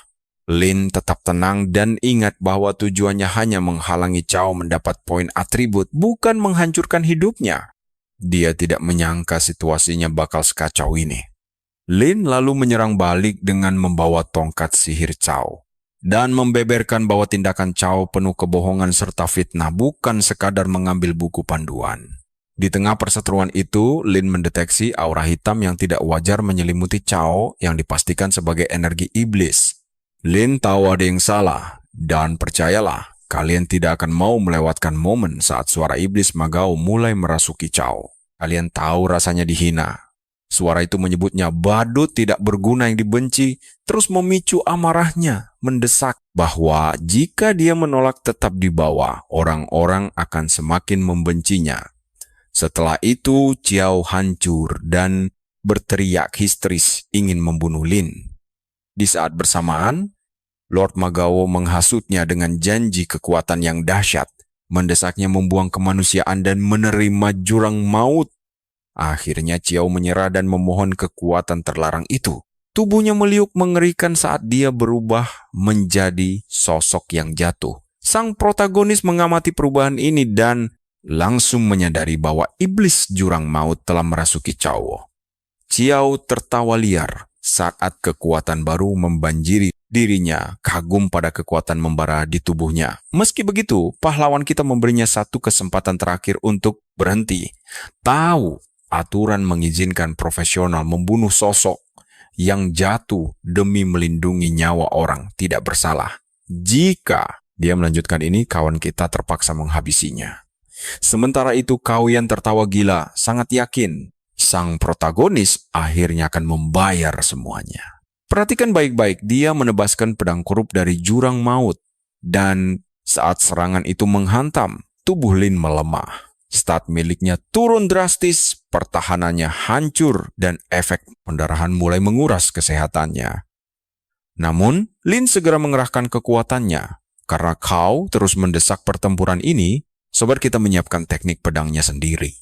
Lin tetap tenang dan ingat bahwa tujuannya hanya menghalangi Xiao mendapat poin atribut, bukan menghancurkan hidupnya. Dia tidak menyangka situasinya bakal sekacau ini. Lin lalu menyerang balik dengan membawa tongkat sihir Xiao dan membeberkan bahwa tindakan Xiao penuh kebohongan serta fitnah, bukan sekadar mengambil buku panduan. Di tengah perseteruan itu, Lin mendeteksi aura hitam yang tidak wajar menyelimuti Xiao yang dipastikan sebagai energi iblis. Lin tahu ada yang salah, dan percayalah, kalian tidak akan mau melewatkan momen saat suara iblis Magao mulai merasuki Xiao. Kalian tahu rasanya dihina. Suara itu menyebutnya badut tidak berguna yang dibenci, terus memicu amarahnya, mendesak bahwa jika dia menolak tetap di bawah, orang-orang akan semakin membencinya. Setelah itu, Xiao hancur dan berteriak histeris ingin membunuh Lin. Di saat bersamaan, Lord Magao menghasutnya dengan janji kekuatan yang dahsyat, mendesaknya membuang kemanusiaan dan menerima jurang maut. Akhirnya Xiao menyerah dan memohon kekuatan terlarang itu. Tubuhnya meliuk mengerikan saat dia berubah menjadi sosok yang jatuh. Sang protagonis mengamati perubahan ini dan langsung menyadari bahwa iblis jurang maut telah merasuki Xiao. Xiao tertawa liar saat kekuatan baru membanjiri dirinya, kagum pada kekuatan membara di tubuhnya. Meski begitu, pahlawan kita memberinya satu kesempatan terakhir untuk berhenti. Tahu aturan mengizinkan profesional membunuh sosok yang jatuh demi melindungi nyawa orang tidak bersalah. Jika dia melanjutkan ini, kawan kita terpaksa menghabisinya. Sementara itu, Kaoyan tertawa gila, sangat yakin sang protagonis akhirnya akan membayar semuanya. Perhatikan baik-baik, dia menebaskan pedang kerup dari jurang maut, dan saat serangan itu menghantam, tubuh Lin melemah. Stat miliknya turun drastis, pertahanannya hancur, dan efek pendarahan mulai menguras kesehatannya. Namun, Lin segera mengerahkan kekuatannya. Karena Kao terus mendesak pertempuran ini, sobat kita menyiapkan teknik pedangnya sendiri.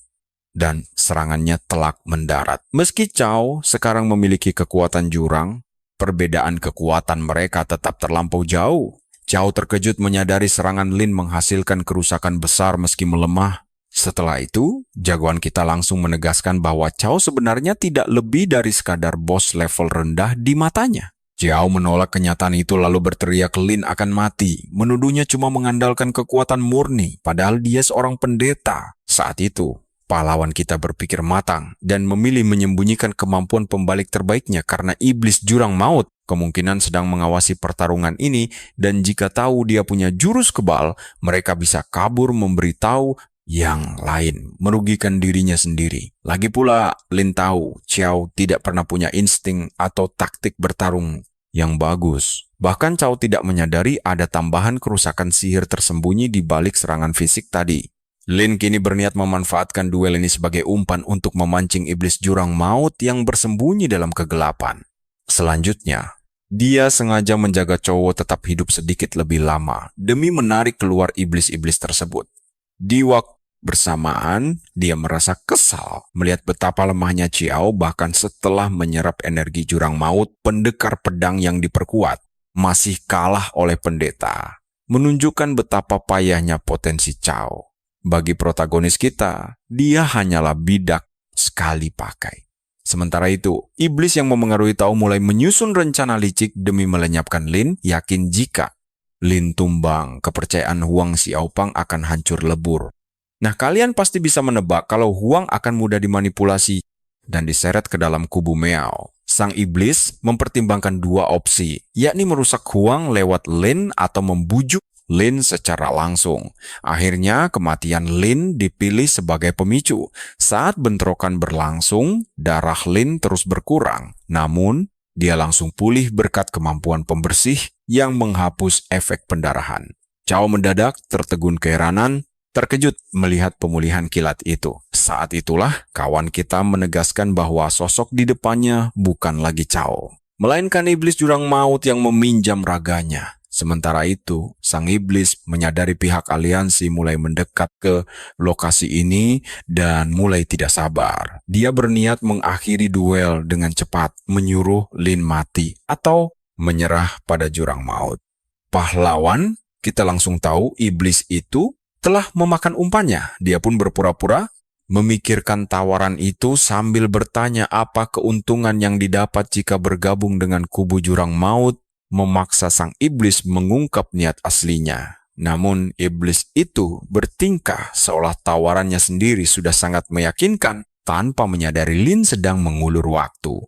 Dan serangannya telak mendarat. Meski Xiao sekarang memiliki kekuatan jurang, perbedaan kekuatan mereka tetap terlampau jauh. Xiao terkejut menyadari serangan Lin menghasilkan kerusakan besar meski melemah. Setelah itu, jagoan kita langsung menegaskan bahwa Xiao sebenarnya tidak lebih dari sekadar bos level rendah di matanya. Xiao menolak kenyataan itu lalu berteriak Lin akan mati, menuduhnya cuma mengandalkan kekuatan murni, padahal dia seorang pendeta. Saat itu, pahlawan kita berpikir matang dan memilih menyembunyikan kemampuan pembalik terbaiknya karena iblis jurang maut kemungkinan sedang mengawasi pertarungan ini, dan jika tahu dia punya jurus kebal, mereka bisa kabur memberitahu yang lain, merugikan dirinya sendiri. Lagi pula, Lin tahu Xiao tidak pernah punya insting atau taktik bertarung yang bagus. Bahkan Xiao tidak menyadari ada tambahan kerusakan sihir tersembunyi di balik serangan fisik tadi. Lin kini berniat memanfaatkan duel ini sebagai umpan untuk memancing iblis jurang maut yang bersembunyi dalam kegelapan. Selanjutnya, dia sengaja menjaga cowok tetap hidup sedikit lebih lama demi menarik keluar iblis-iblis tersebut. Di waktu bersamaan, dia merasa kesal melihat betapa lemahnya Xiao bahkan setelah menyerap energi jurang maut, pendekar pedang yang diperkuat masih kalah oleh pendeta. menunjukkan betapa payahnya potensi Chao. Bagi protagonis kita, dia hanyalah bidak sekali pakai. Sementara itu, iblis yang memengaruhi Tao mulai menyusun rencana licik demi melenyapkan Lin, yakin jika Lin tumbang, kepercayaan Huang Xiaopang akan hancur lebur. Nah, kalian pasti bisa menebak kalau Huang akan mudah dimanipulasi dan diseret ke dalam kubu Miao. Sang iblis mempertimbangkan dua opsi, yakni merusak Huang lewat Lin atau membujuk Lin secara langsung. Akhirnya, kematian Lin dipilih sebagai pemicu. Saat bentrokan berlangsung, darah Lin terus berkurang. Namun, dia langsung pulih berkat kemampuan pembersih yang menghapus efek pendarahan. Chao mendadak tertegun keheranan, terkejut melihat pemulihan kilat itu. Saat itulah kawan kita menegaskan bahwa sosok di depannya bukan lagi Chao, melainkan iblis jurang maut yang meminjam raganya. Sementara itu, sang iblis menyadari pihak aliansi mulai mendekat ke lokasi ini dan mulai tidak sabar. Dia berniat mengakhiri duel dengan cepat, menyuruh Lin mati atau menyerah pada jurang maut. Pahlawan, kita langsung tahu iblis itu telah memakan umpannya. Dia pun berpura-pura memikirkan tawaran itu sambil bertanya apa keuntungan yang didapat jika bergabung dengan kubu jurang maut, memaksa sang iblis mengungkap niat aslinya. Namun iblis itu bertingkah seolah tawarannya sendiri sudah sangat meyakinkan tanpa menyadari Lin sedang mengulur waktu.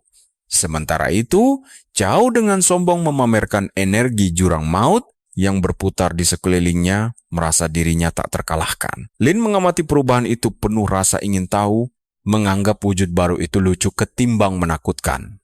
Sementara itu, Chao dengan sombong memamerkan energi jurang maut yang berputar di sekelilingnya, merasa dirinya tak terkalahkan. Lin mengamati perubahan itu penuh rasa ingin tahu, menganggap wujud baru itu lucu ketimbang menakutkan.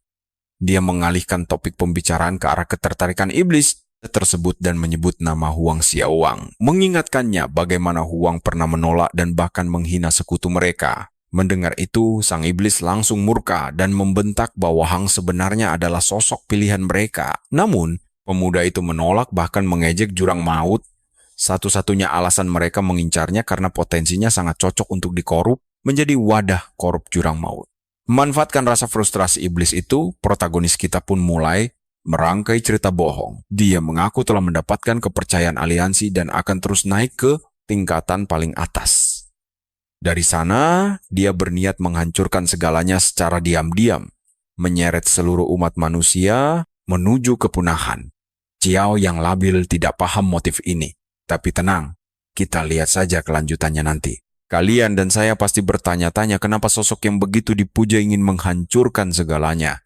Dia mengalihkan topik pembicaraan ke arah ketertarikan iblis tersebut dan menyebut nama Huang Xiaowang, mengingatkannya bagaimana Huang pernah menolak dan bahkan menghina sekutu mereka. Mendengar itu, sang iblis langsung murka dan membentak bahwa Hang sebenarnya adalah sosok pilihan mereka. Namun, pemuda itu menolak bahkan mengejek jurang maut. Satu-satunya alasan mereka mengincarnya karena potensinya sangat cocok untuk dikorup menjadi wadah korup jurang maut. Memanfaatkan rasa frustrasi iblis itu, protagonis kita pun mulai merangkai cerita bohong. Dia mengaku telah mendapatkan kepercayaan aliansi dan akan terus naik ke tingkatan paling atas. Dari sana, dia berniat menghancurkan segalanya secara diam-diam, menyeret seluruh umat manusia menuju kepunahan. Chao yang labil tidak paham motif ini. Tapi tenang, kita lihat saja kelanjutannya nanti. Kalian dan saya pasti bertanya-tanya kenapa sosok yang begitu dipuja ingin menghancurkan segalanya.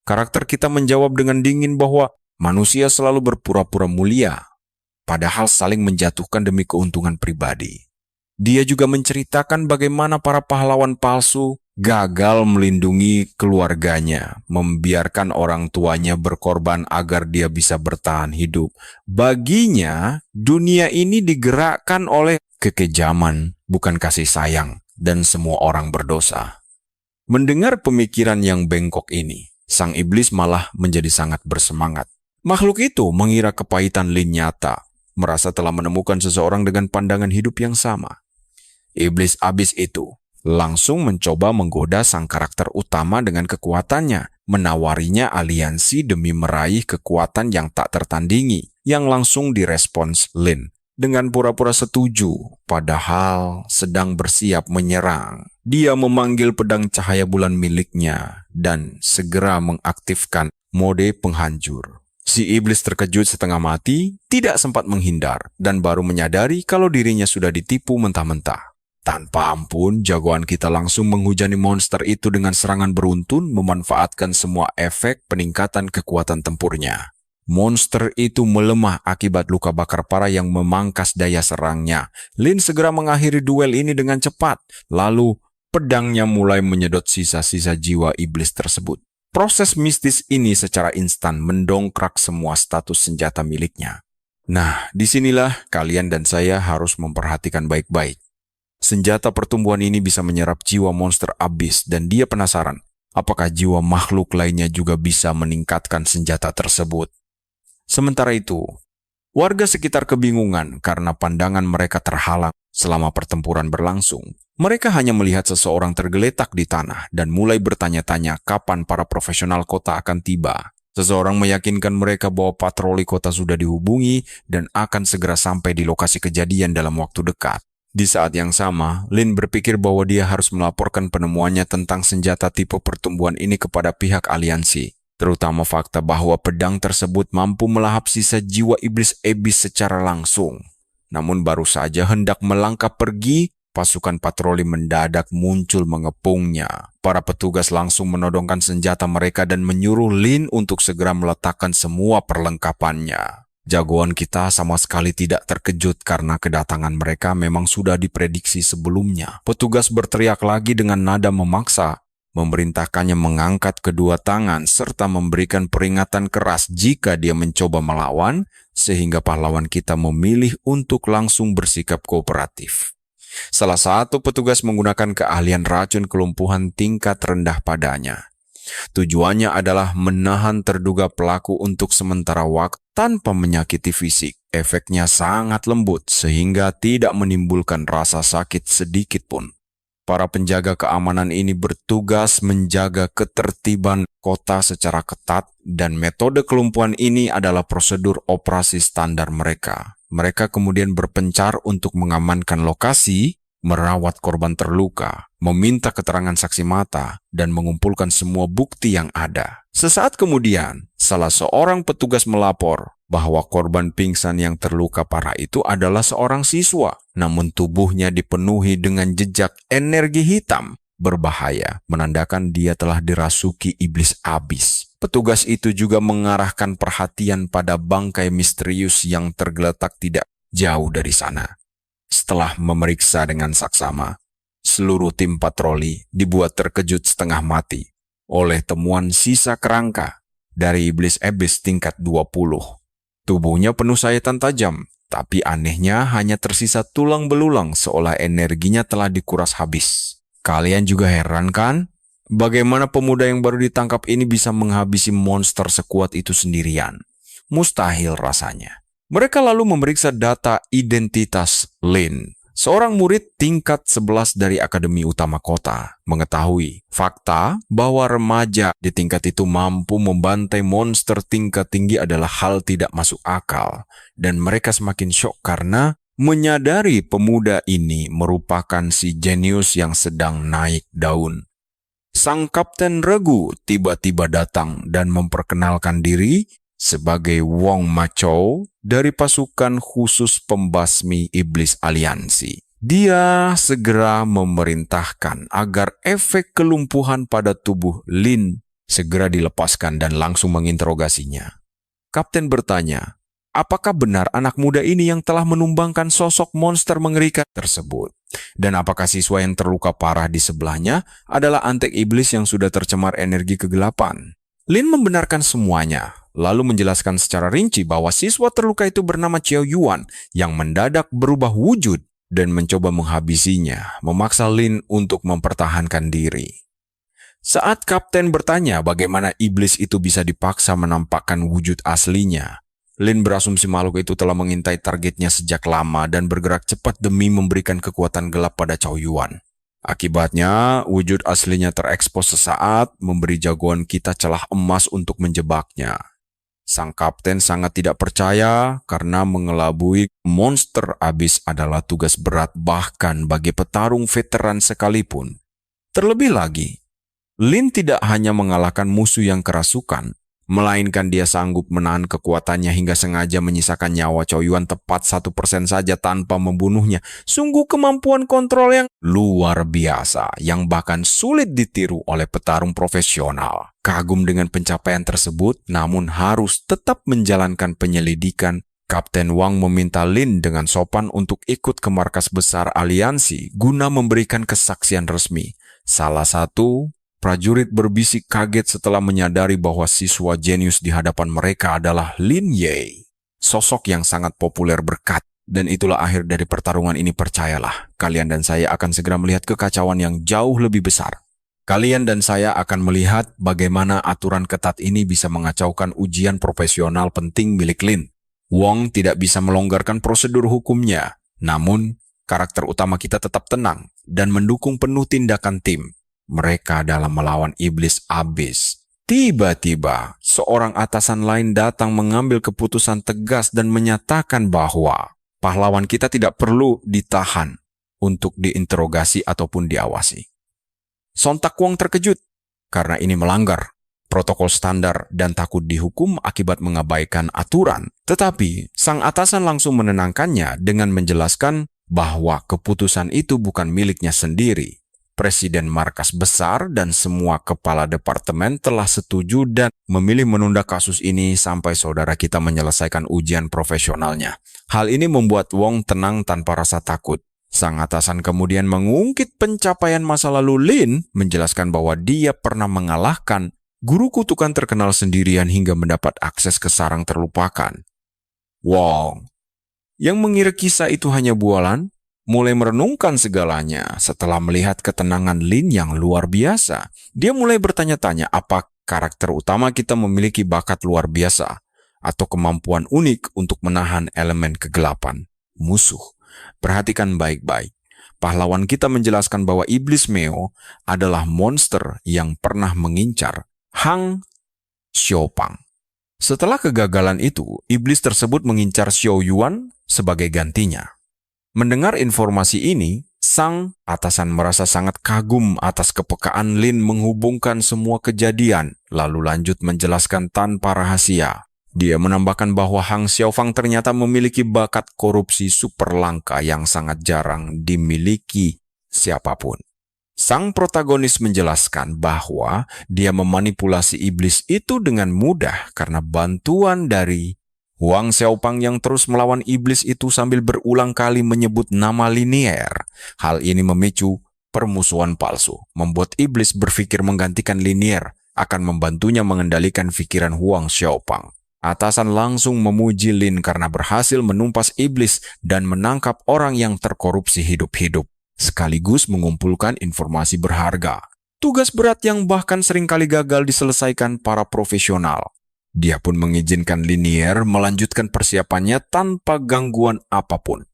Karakter kita menjawab dengan dingin bahwa manusia selalu berpura-pura mulia, padahal saling menjatuhkan demi keuntungan pribadi. Dia juga menceritakan bagaimana para pahlawan palsu gagal melindungi keluarganya, membiarkan orang tuanya berkorban agar dia bisa bertahan hidup. Baginya, dunia ini digerakkan oleh kekejaman, bukan kasih sayang, dan semua orang berdosa. Mendengar pemikiran yang bengkok ini, sang iblis malah menjadi sangat bersemangat. Makhluk itu mengira kepahitan Lin nyata, merasa telah menemukan seseorang dengan pandangan hidup yang sama. Iblis abis itu langsung mencoba menggoda sang karakter utama dengan kekuatannya, menawarinya aliansi demi meraih kekuatan yang tak tertandingi, yang langsung direspons Lin dengan pura-pura setuju, padahal sedang bersiap menyerang. Dia memanggil pedang cahaya bulan miliknya dan segera mengaktifkan mode penghancur. Si iblis terkejut setengah mati, tidak sempat menghindar, dan baru menyadari kalau dirinya sudah ditipu mentah-mentah. Tanpa ampun, jagoan kita langsung menghujani monster itu dengan serangan beruntun, memanfaatkan semua efek peningkatan kekuatan tempurnya. Monster itu melemah akibat luka bakar parah yang memangkas daya serangnya. Lin segera mengakhiri duel ini dengan cepat, lalu pedangnya mulai menyedot sisa-sisa jiwa iblis tersebut. Proses mistis ini secara instan mendongkrak semua status senjata miliknya. Nah, disinilah kalian dan saya harus memperhatikan baik-baik. Senjata pertumbuhan ini bisa menyerap jiwa monster abis dan dia penasaran apakah jiwa makhluk lainnya juga bisa meningkatkan senjata tersebut. Sementara itu, warga sekitar kebingungan karena pandangan mereka terhalang selama pertempuran berlangsung. Mereka hanya melihat seseorang tergeletak di tanah dan mulai bertanya-tanya kapan para profesional kota akan tiba. Seseorang meyakinkan mereka bahwa patroli kota sudah dihubungi dan akan segera sampai di lokasi kejadian dalam waktu dekat. Di saat yang sama, Lin berpikir bahwa dia harus melaporkan penemuannya tentang senjata tipe pertumbuhan ini kepada pihak aliansi, terutama fakta bahwa pedang tersebut mampu melahap sisa jiwa iblis Abyss secara langsung. Namun baru saja hendak melangkah pergi, pasukan patroli mendadak muncul mengepungnya. Para petugas langsung menodongkan senjata mereka dan menyuruh Lin untuk segera meletakkan semua perlengkapannya. Jagoan kita sama sekali tidak terkejut karena kedatangan mereka memang sudah diprediksi sebelumnya. Petugas berteriak lagi dengan nada memaksa, memerintahkannya mengangkat kedua tangan serta memberikan peringatan keras jika dia mencoba melawan, sehingga pahlawan kita memilih untuk langsung bersikap kooperatif. Salah satu petugas menggunakan keahlian racun kelumpuhan tingkat rendah padanya. Tujuannya adalah menahan terduga pelaku untuk sementara waktu tanpa menyakiti fisik. Efeknya sangat lembut sehingga tidak menimbulkan rasa sakit sedikit pun. Para penjaga keamanan ini bertugas menjaga ketertiban kota secara ketat dan metode kelumpuhan ini adalah prosedur operasi standar mereka. Mereka kemudian berpencar untuk mengamankan lokasi, merawat korban terluka, meminta keterangan saksi mata, dan mengumpulkan semua bukti yang ada. Sesaat kemudian, salah seorang petugas melapor bahwa korban pingsan yang terluka parah itu adalah seorang siswa, namun tubuhnya dipenuhi dengan jejak energi hitam berbahaya, menandakan dia telah dirasuki iblis Abyss. Petugas itu juga mengarahkan perhatian pada bangkai misterius yang tergeletak tidak jauh dari sana. Setelah memeriksa dengan saksama, seluruh tim patroli dibuat terkejut setengah mati oleh temuan sisa kerangka dari iblis Abyss tingkat 20. Tubuhnya penuh sayatan tajam, tapi anehnya hanya tersisa tulang belulang seolah energinya telah dikuras habis. Kalian juga heran kan? Bagaimana pemuda yang baru ditangkap ini bisa menghabisi monster sekuat itu sendirian? Mustahil rasanya. Mereka lalu memeriksa data identitas Lin, seorang murid tingkat 11 dari Akademi Utama Kota, mengetahui fakta bahwa remaja di tingkat itu mampu membantai monster tingkat tinggi adalah hal tidak masuk akal, dan mereka semakin syok karena menyadari pemuda ini merupakan si jenius yang sedang naik daun. Sang Kapten Regu tiba-tiba datang dan memperkenalkan diri sebagai Wong Macho dari pasukan khusus pembasmi iblis aliansi. Dia segera memerintahkan agar efek kelumpuhan pada tubuh Lin segera dilepaskan dan langsung menginterogasinya. Kapten bertanya, apakah benar anak muda ini yang telah menumbangkan sosok monster mengerikan tersebut? Dan apakah siswa yang terluka parah di sebelahnya adalah antek iblis yang sudah tercemar energi kegelapan? Lin membenarkan semuanya, lalu menjelaskan secara rinci bahwa siswa terluka itu bernama Xiao Yuan yang mendadak berubah wujud dan mencoba menghabisinya, memaksa Lin untuk mempertahankan diri. Saat kapten bertanya bagaimana iblis itu bisa dipaksa menampakkan wujud aslinya, Lin berasumsi makhluk itu telah mengintai targetnya sejak lama dan bergerak cepat demi memberikan kekuatan gelap pada Xiao Yuan. Akibatnya, wujud aslinya terekspos sesaat, memberi jagoan kita celah emas untuk menjebaknya. Sang kapten sangat tidak percaya karena mengelabui monster Abyss adalah tugas berat bahkan bagi petarung veteran sekalipun. Terlebih lagi, Lin tidak hanya mengalahkan musuh yang kerasukan, melainkan dia sanggup menahan kekuatannya hingga sengaja menyisakan nyawa Xiao Yuan tepat 1% saja tanpa membunuhnya. Sungguh kemampuan kontrol yang luar biasa, yang bahkan sulit ditiru oleh petarung profesional. Kagum dengan pencapaian tersebut, namun harus tetap menjalankan penyelidikan. Kapten Wang meminta Lin dengan sopan untuk ikut ke markas besar aliansi guna memberikan kesaksian resmi. Salah satu prajurit berbisik kaget setelah menyadari bahwa siswa jenius di hadapan mereka adalah Lin Ye, sosok yang sangat populer berkat. Dan itulah akhir dari pertarungan ini, percayalah. Kalian dan saya akan segera melihat kekacauan yang jauh lebih besar. Kalian dan saya akan melihat bagaimana aturan ketat ini bisa mengacaukan ujian profesional penting milik Lin. Wong tidak bisa melonggarkan prosedur hukumnya, namun karakter utama kita tetap tenang dan mendukung penuh tindakan tim mereka dalam melawan iblis Abyss. Tiba-tiba, seorang atasan lain datang mengambil keputusan tegas dan menyatakan bahwa pahlawan kita tidak perlu ditahan untuk diinterogasi ataupun diawasi. Sontak Wong terkejut karena ini melanggar protokol standar dan takut dihukum akibat mengabaikan aturan. Tetapi, sang atasan langsung menenangkannya dengan menjelaskan bahwa keputusan itu bukan miliknya sendiri. Presiden markas besar dan semua kepala departemen telah setuju dan memilih menunda kasus ini sampai saudara kita menyelesaikan ujian profesionalnya. Hal ini membuat Wong tenang tanpa rasa takut. Sang atasan kemudian mengungkit pencapaian masa lalu Lin, menjelaskan bahwa dia pernah mengalahkan guru kutukan terkenal sendirian hingga mendapat akses ke sarang terlupakan. Wong, yang mengira kisah itu hanya bualan, mulai merenungkan segalanya setelah melihat ketenangan Lin yang luar biasa. Dia mulai bertanya-tanya apa karakter utama kita memiliki bakat luar biasa atau kemampuan unik untuk menahan elemen kegelapan, musuh. Perhatikan baik-baik. Pahlawan kita menjelaskan bahwa Iblis Meo adalah monster yang pernah mengincar Hang Xiaopang. Setelah kegagalan itu, iblis tersebut mengincar Xiao Yuan sebagai gantinya. Mendengar informasi ini, sang atasan merasa sangat kagum atas kepekaan Lin menghubungkan semua kejadian, lalu lanjut menjelaskan tanpa rahasia. Dia menambahkan bahwa Hang Xiaofang ternyata memiliki bakat korupsi super langka yang sangat jarang dimiliki siapapun. Sang protagonis menjelaskan bahwa dia memanipulasi iblis itu dengan mudah karena bantuan dari Huang Xiaopang yang terus melawan iblis itu sambil berulang kali menyebut nama Linier. Hal ini memicu permusuhan palsu, membuat iblis berpikir menggantikan Linier akan membantunya mengendalikan pikiran Huang Xiaopang. Atasan langsung memuji Lin karena berhasil menumpas iblis dan menangkap orang yang terkorupsi hidup-hidup, sekaligus mengumpulkan informasi berharga. Tugas berat yang bahkan seringkali gagal diselesaikan para profesional. Dia pun mengizinkan Linier melanjutkan persiapannya tanpa gangguan apapun.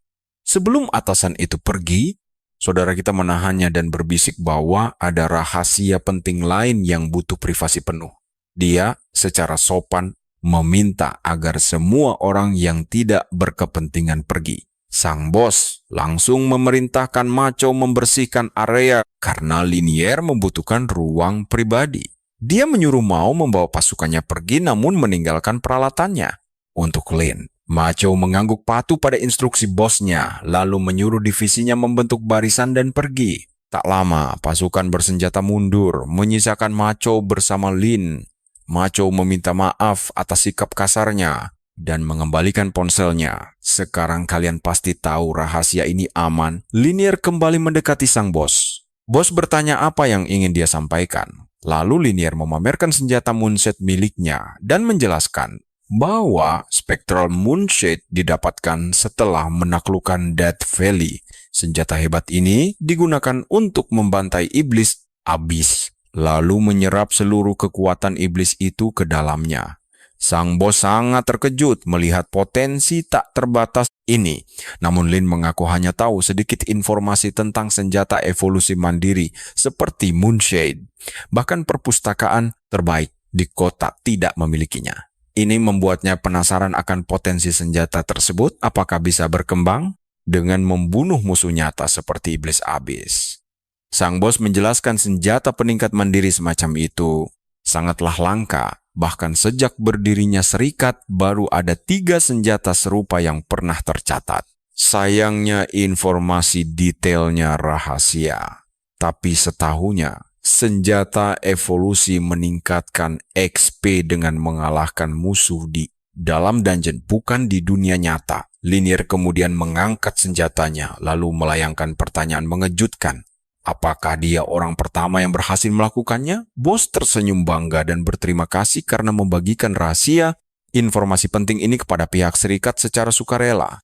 Sebelum atasan itu pergi, saudara kita menahannya dan berbisik bahwa ada rahasia penting lain yang butuh privasi penuh. Dia secara sopan meminta agar semua orang yang tidak berkepentingan pergi. Sang bos langsung memerintahkan Macho membersihkan area karena Linier membutuhkan ruang pribadi. Dia menyuruh Mao membawa pasukannya pergi namun meninggalkan peralatannya. Untuk Lin, Macho mengangguk patuh pada instruksi bosnya, lalu menyuruh divisinya membentuk barisan dan pergi. Tak lama, pasukan bersenjata mundur, menyisakan Macho bersama Lin. Macho meminta maaf atas sikap kasarnya dan mengembalikan ponselnya. Sekarang kalian pasti tahu rahasia ini aman. Linier kembali mendekati sang bos. Bos bertanya apa yang ingin dia sampaikan. Lalu Linier memamerkan senjata Moonshade miliknya dan menjelaskan bahwa Spectral Moonshade didapatkan setelah menaklukkan Death Valley. Senjata hebat ini digunakan untuk membantai iblis Abyss, lalu menyerap seluruh kekuatan iblis itu ke dalamnya. Sang bos sangat terkejut melihat potensi tak terbatas ini. Namun Lin mengaku hanya tahu sedikit informasi tentang senjata evolusi mandiri seperti Moonshade. Bahkan perpustakaan terbaik di kota tidak memilikinya. Ini membuatnya penasaran akan potensi senjata tersebut, apakah bisa berkembang dengan membunuh musuh nyata seperti iblis Abyss. Sang bos menjelaskan senjata peningkat mandiri semacam itu sangatlah langka. Bahkan sejak berdirinya serikat, baru ada 3 senjata serupa yang pernah tercatat. Sayangnya informasi detailnya rahasia. Tapi setahunya, senjata evolusi meningkatkan XP dengan mengalahkan musuh di dalam dungeon, bukan di dunia nyata. Linier kemudian mengangkat senjatanya, lalu melayangkan pertanyaan mengejutkan. Apakah dia orang pertama yang berhasil melakukannya? Bos tersenyum bangga dan berterima kasih karena membagikan rahasia informasi penting ini kepada pihak serikat secara sukarela.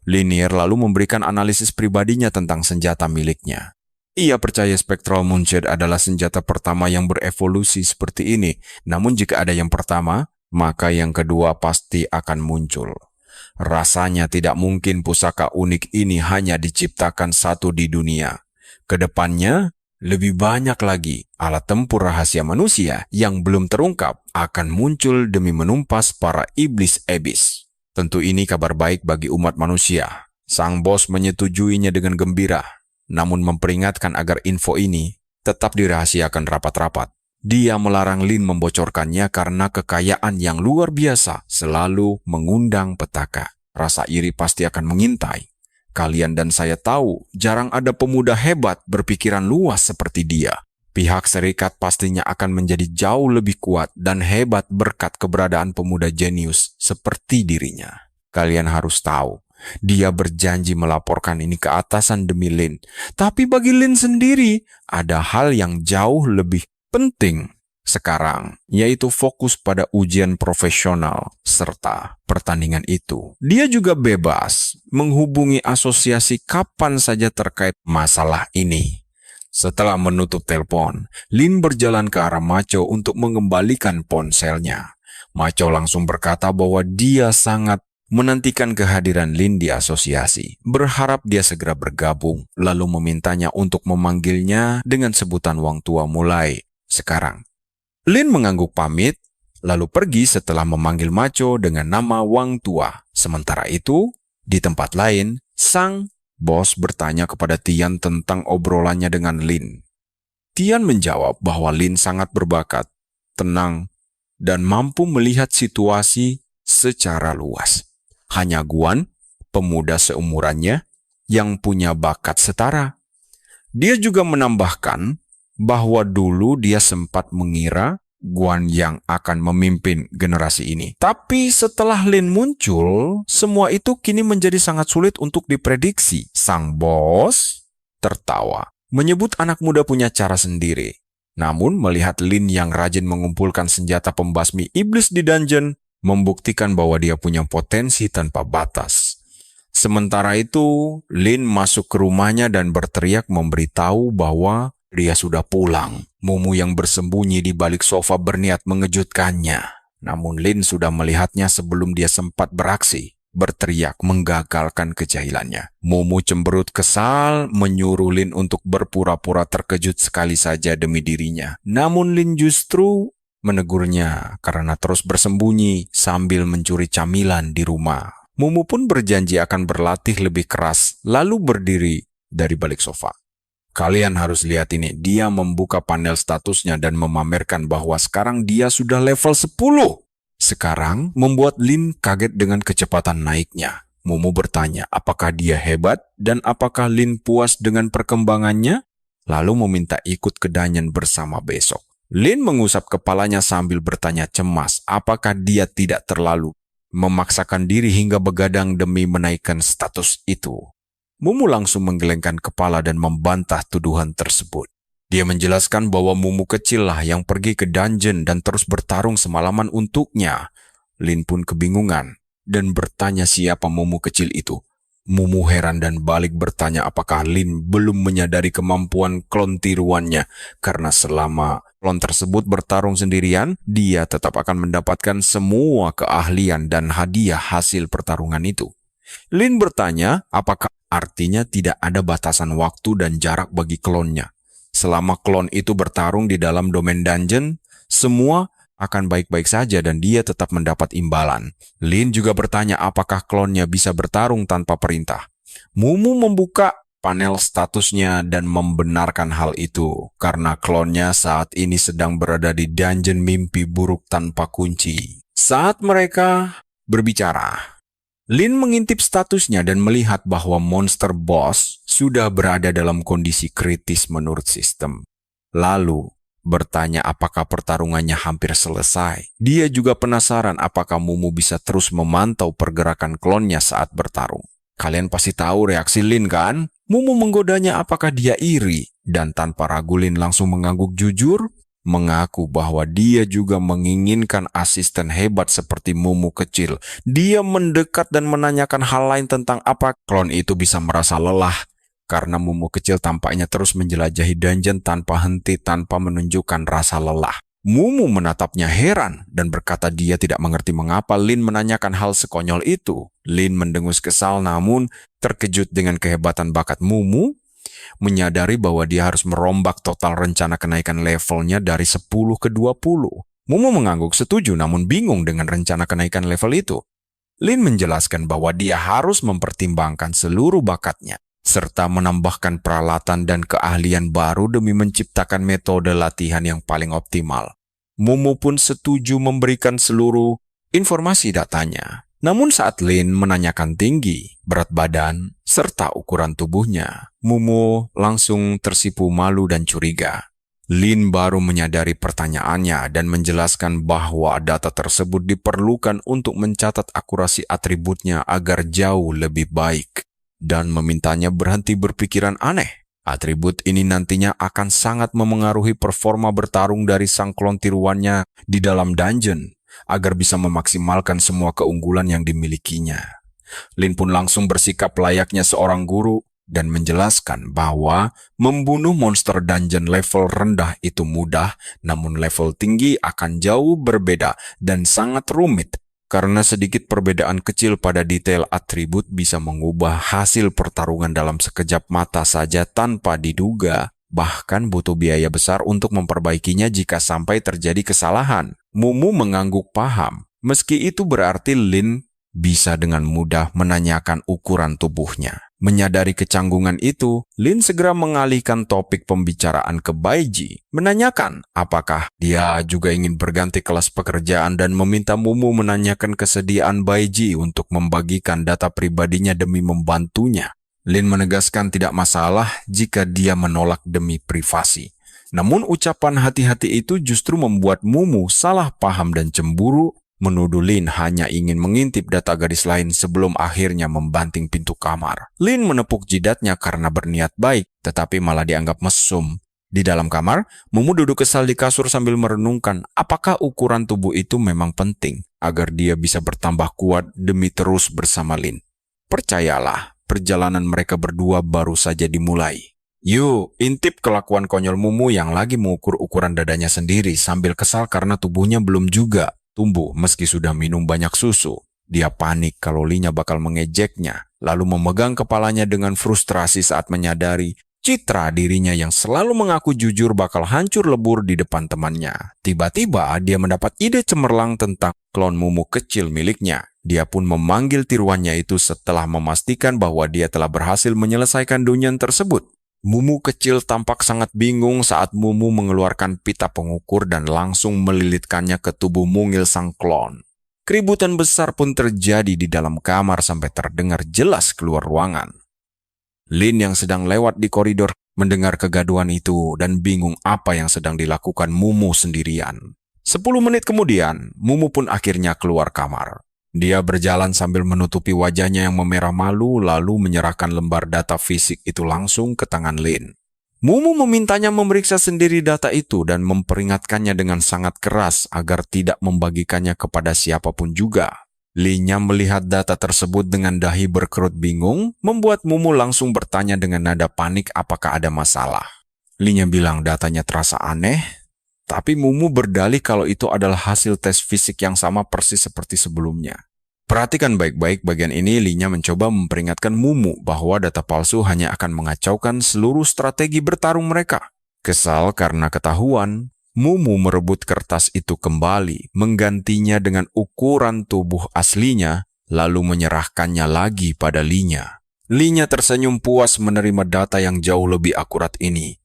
Linier lalu memberikan analisis pribadinya tentang senjata miliknya. Ia percaya Spectral Moonshade adalah senjata pertama yang berevolusi seperti ini. Namun jika ada yang pertama, maka yang kedua pasti akan muncul. Rasanya tidak mungkin pusaka unik ini hanya diciptakan satu di dunia. Kedepannya, Lebih banyak lagi alat tempur rahasia manusia yang belum terungkap akan muncul demi menumpas para iblis ebis. Tentu ini kabar baik bagi umat manusia. Sang bos menyetujuinya dengan gembira, namun memperingatkan agar info ini tetap dirahasiakan rapat-rapat. Dia melarang Lin membocorkannya karena kekayaan yang luar biasa selalu mengundang petaka. Rasa iri pasti akan mengintai. Kalian dan saya tahu, jarang ada pemuda hebat berpikiran luas seperti dia. Pihak serikat pastinya akan menjadi jauh lebih kuat dan hebat berkat keberadaan pemuda jenius seperti dirinya. Kalian harus tahu, dia berjanji melaporkan ini ke atasan demi Lin. Tapi bagi Lin sendiri, ada hal yang jauh lebih penting sekarang, yaitu fokus pada ujian profesional serta pertandingan itu. Dia juga bebas menghubungi asosiasi kapan saja terkait masalah ini. Setelah menutup telepon, Lin berjalan ke arah Macho untuk mengembalikan ponselnya. Macho langsung berkata bahwa dia sangat menantikan kehadiran Lin di asosiasi, berharap dia segera bergabung, lalu memintanya untuk memanggilnya dengan sebutan Wang Tua mulai sekarang. Lin mengangguk pamit, lalu pergi setelah memanggil Macho dengan nama Wang Tua. Sementara itu, di tempat lain, sang bos bertanya kepada Tian tentang obrolannya dengan Lin. Tian menjawab bahwa Lin sangat berbakat, tenang, dan mampu melihat situasi secara luas. Hanya Guan, pemuda seumurannya, yang punya bakat setara. Dia juga menambahkan bahwa dulu dia sempat mengira Guan yang akan memimpin generasi ini. Tapi setelah Lin muncul, semua itu kini menjadi sangat sulit untuk diprediksi. Sang bos tertawa, menyebut anak muda punya cara sendiri. Namun melihat Lin yang rajin mengumpulkan senjata pembasmi iblis di dungeon, membuktikan bahwa dia punya potensi tanpa batas. Sementara itu, Lin masuk ke rumahnya dan berteriak memberitahu bahwa dia sudah pulang. Mumu yang bersembunyi di balik sofa berniat mengejutkannya. Namun Lin sudah melihatnya sebelum dia sempat beraksi, berteriak menggagalkan kejahilannya. Mumu cemberut kesal menyuruh Lin untuk berpura-pura terkejut sekali saja demi dirinya. Namun Lin justru menegurnya karena terus bersembunyi sambil mencuri camilan di rumah. Mumu pun berjanji akan berlatih lebih keras, lalu berdiri dari balik sofa. Kalian harus lihat ini, dia membuka panel statusnya dan memamerkan bahwa sekarang dia sudah level 10. Sekarang membuat Lin kaget dengan kecepatan naiknya. Mumu bertanya apakah dia hebat dan apakah Lin puas dengan perkembangannya, lalu meminta ikut ke dungeon bersama besok. Lin mengusap kepalanya sambil bertanya cemas apakah dia tidak terlalu memaksakan diri hingga begadang demi menaikkan status itu. Mumu langsung menggelengkan kepala dan membantah tuduhan tersebut. Dia menjelaskan bahwa Mumu kecil lah yang pergi ke dungeon dan terus bertarung semalaman untuknya. Lin pun kebingungan dan bertanya siapa Mumu kecil itu. Mumu heran dan balik bertanya apakah Lin belum menyadari kemampuan klon tiruannya, karena selama klon tersebut bertarung sendirian, dia tetap akan mendapatkan semua keahlian dan hadiah hasil pertarungan itu. Lin bertanya apakah artinya tidak ada batasan waktu dan jarak bagi klonnya. Selama klon itu bertarung di dalam domain dungeon, semua akan baik-baik saja dan dia tetap mendapat imbalan. Lin juga bertanya apakah klonnya bisa bertarung tanpa perintah. Mumu membuka panel statusnya dan membenarkan hal itu, karena klonnya saat ini sedang berada di dungeon mimpi buruk tanpa kunci. Saat mereka berbicara, Lin mengintip statusnya dan melihat bahwa monster boss sudah berada dalam kondisi kritis menurut sistem. Lalu, bertanya apakah pertarungannya hampir selesai. Dia juga penasaran apakah Mumu bisa terus memantau pergerakan klonnya saat bertarung. Kalian pasti tahu reaksi Lin kan? Mumu menggodanya apakah dia iri. Dan tanpa ragu Lin langsung mengangguk jujur, mengaku bahwa dia juga menginginkan asisten hebat seperti Mumu kecil. Dia mendekat dan menanyakan hal lain tentang apa klon itu bisa merasa lelah, karena Mumu kecil tampaknya terus menjelajahi dungeon tanpa henti tanpa menunjukkan rasa lelah. Mumu menatapnya heran dan berkata dia tidak mengerti mengapa Lin menanyakan hal sekonyol itu. Lin mendengus kesal namun terkejut dengan kehebatan bakat Mumu. menyadari bahwa dia harus merombak total rencana kenaikan levelnya dari 10 ke 20. Mumu mengangguk setuju namun bingung dengan rencana kenaikan level itu. Lin menjelaskan bahwa dia harus mempertimbangkan seluruh bakatnya, serta menambahkan peralatan dan keahlian baru demi menciptakan metode latihan yang paling optimal. Mumu pun setuju memberikan seluruh informasi datanya. Namun saat Lin menanyakan tinggi, berat badan, serta ukuran tubuhnya, Mumu langsung tersipu malu dan curiga. Lin baru menyadari pertanyaannya dan menjelaskan bahwa data tersebut diperlukan untuk mencatat akurasi atributnya agar jauh lebih baik, dan memintanya berhenti berpikiran aneh. Atribut ini nantinya akan sangat memengaruhi performa bertarung dari sang klon tiruannya di dalam dungeon, agar bisa memaksimalkan semua keunggulan yang dimilikinya. Lin pun langsung bersikap layaknya seorang guru dan menjelaskan bahwa membunuh monster dungeon level rendah itu mudah, namun level tinggi akan jauh berbeda dan sangat rumit, karena sedikit perbedaan kecil pada detail atribut bisa mengubah hasil pertarungan dalam sekejap mata saja tanpa diduga. Bahkan butuh biaya besar untuk memperbaikinya jika sampai terjadi kesalahan. Mumu mengangguk paham. Meski itu berarti Lin bisa dengan mudah menanyakan ukuran tubuhnya. Menyadari kecanggungan itu, Lin segera mengalihkan topik pembicaraan ke Baiji, menanyakan apakah dia juga ingin berganti kelas pekerjaan dan meminta Mumu menanyakan kesediaan Baiji untuk membagikan data pribadinya demi membantunya. Lin menegaskan tidak masalah jika dia menolak demi privasi. Namun ucapan hati-hati itu justru membuat Mumu salah paham dan cemburu, menuduh Lin hanya ingin mengintip data gadis lain sebelum akhirnya membanting pintu kamar. Lin menepuk jidatnya karena berniat baik, tetapi malah dianggap mesum. Di dalam kamar, Mumu duduk kesal di kasur sambil merenungkan apakah ukuran tubuh itu memang penting agar dia bisa bertambah kuat demi terus bersama Lin. Percayalah, perjalanan mereka berdua baru saja dimulai. Yuk, intip kelakuan konyol Mumu yang lagi mengukur ukuran dadanya sendiri sambil kesal karena tubuhnya belum juga tumbuh meski sudah minum banyak susu. Dia panik kalau Linya bakal mengejeknya, lalu memegang kepalanya dengan frustrasi saat menyadari citra dirinya yang selalu mengaku jujur bakal hancur lebur di depan temannya. Tiba-tiba dia mendapat ide cemerlang tentang klon Mumu kecil miliknya. Dia pun memanggil tiruannya itu setelah memastikan bahwa dia telah berhasil menyelesaikan dunyan tersebut. Mumu kecil tampak sangat bingung saat Mumu mengeluarkan pita pengukur dan langsung melilitkannya ke tubuh mungil sang klon. Keributan besar pun terjadi di dalam kamar sampai terdengar jelas keluar ruangan. Lin yang sedang lewat di koridor mendengar kegaduhan itu dan bingung apa yang sedang dilakukan Mumu sendirian. 10 menit kemudian, Mumu pun akhirnya keluar kamar. Dia berjalan sambil menutupi wajahnya yang memerah malu lalu menyerahkan lembar data fisik itu langsung ke tangan Lin. Mumu memintanya memeriksa sendiri data itu dan memperingatkannya dengan sangat keras agar tidak membagikannya kepada siapapun juga. Linya melihat data tersebut dengan dahi berkerut bingung, membuat Mumu langsung bertanya dengan nada panik apakah ada masalah. Linya bilang datanya terasa aneh, tapi Mumu berdalih kalau itu adalah hasil tes fisik yang sama persis seperti sebelumnya. Perhatikan baik-baik bagian ini, Linya mencoba memperingatkan Mumu bahwa data palsu hanya akan mengacaukan seluruh strategi bertarung mereka. Kesal karena ketahuan, Mumu merebut kertas itu kembali, menggantinya dengan ukuran tubuh aslinya, lalu menyerahkannya lagi pada Linya. Linya tersenyum puas menerima data yang jauh lebih akurat ini,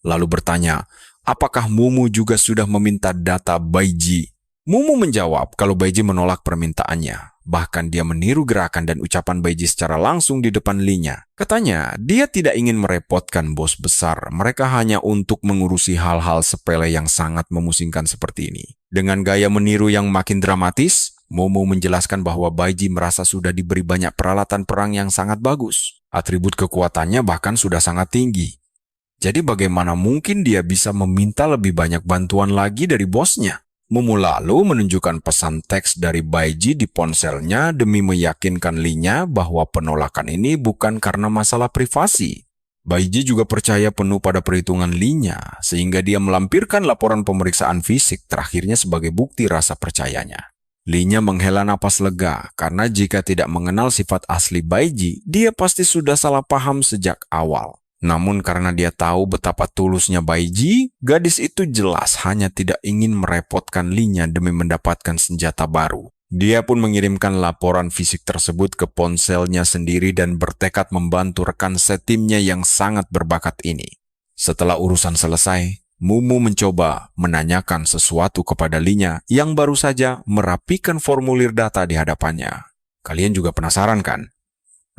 lalu bertanya, apakah Mumu juga sudah meminta data Baiji? Mumu menjawab kalau Baiji menolak permintaannya. Bahkan dia meniru gerakan dan ucapan Baiji secara langsung di depan Linya. Katanya, dia tidak ingin merepotkan bos besar. Mereka hanya untuk mengurusi hal-hal sepele yang sangat memusingkan seperti ini. Dengan gaya meniru yang makin dramatis, Mumu menjelaskan bahwa Baiji merasa sudah diberi banyak peralatan perang yang sangat bagus. Atribut kekuatannya bahkan sudah sangat tinggi. Jadi bagaimana mungkin dia bisa meminta lebih banyak bantuan lagi dari bosnya? Mumu lalu menunjukkan pesan teks dari Baiji di ponselnya demi meyakinkan Linya bahwa penolakan ini bukan karena masalah privasi. Baiji juga percaya penuh pada perhitungan Linya, sehingga dia melampirkan laporan pemeriksaan fisik terakhirnya sebagai bukti rasa percayanya. Linya menghela napas lega, karena jika tidak mengenal sifat asli Baiji, dia pasti sudah salah paham sejak awal. Namun karena dia tahu betapa tulusnya Baiji, gadis itu jelas hanya tidak ingin merepotkan Linya demi mendapatkan senjata baru. Dia pun mengirimkan laporan fisik tersebut ke ponselnya sendiri dan bertekad membantu rekan setimnya yang sangat berbakat ini. Setelah urusan selesai, Mumu mencoba menanyakan sesuatu kepada Linya yang baru saja merapikan formulir data di hadapannya. Kalian juga penasaran kan?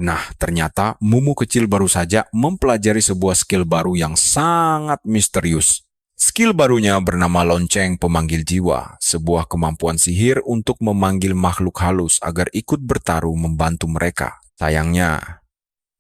Nah, ternyata Mumu kecil baru saja mempelajari sebuah skill baru yang sangat misterius. Skill barunya bernama Lonceng Pemanggil Jiwa, sebuah kemampuan sihir untuk memanggil makhluk halus agar ikut bertaruh membantu mereka. Sayangnya,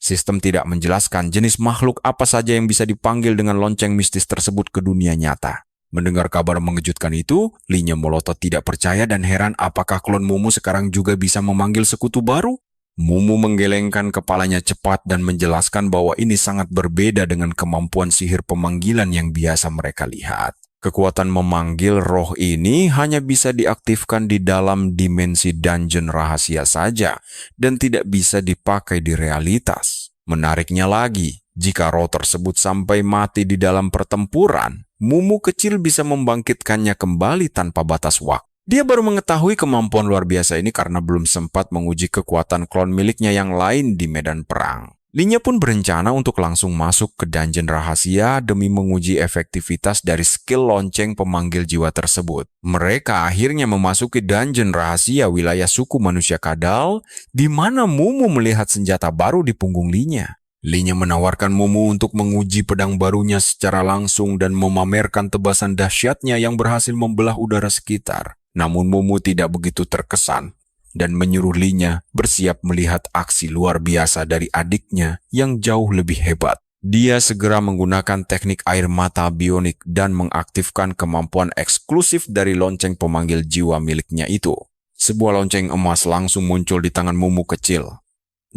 sistem tidak menjelaskan jenis makhluk apa saja yang bisa dipanggil dengan lonceng mistis tersebut ke dunia nyata. Mendengar kabar mengejutkan itu, Linya melotot tidak percaya dan heran apakah klon Mumu sekarang juga bisa memanggil sekutu baru? Mumu menggelengkan kepalanya cepat dan menjelaskan bahwa ini sangat berbeda dengan kemampuan sihir pemanggilan yang biasa mereka lihat. Kekuatan memanggil roh ini hanya bisa diaktifkan di dalam dimensi dungeon rahasia saja dan tidak bisa dipakai di realitas. Menariknya lagi, jika roh tersebut sampai mati di dalam pertempuran, Mumu kecil bisa membangkitkannya kembali tanpa batas waktu. Dia baru mengetahui kemampuan luar biasa ini karena belum sempat menguji kekuatan klon miliknya yang lain di medan perang. Linya pun berencana untuk langsung masuk ke dungeon rahasia demi menguji efektivitas dari skill lonceng pemanggil jiwa tersebut. Mereka akhirnya memasuki dungeon rahasia wilayah suku manusia kadal, di mana Mumu melihat senjata baru di punggung Linya. Linya menawarkan Mumu untuk menguji pedang barunya secara langsung dan memamerkan tebasan dahsyatnya yang berhasil membelah udara sekitar. Namun Mumu tidak begitu terkesan dan menyuruh Linya bersiap melihat aksi luar biasa dari adiknya yang jauh lebih hebat. Dia segera menggunakan teknik air mata bionik dan mengaktifkan kemampuan eksklusif dari lonceng pemanggil jiwa miliknya itu. Sebuah lonceng emas langsung muncul di tangan Mumu kecil.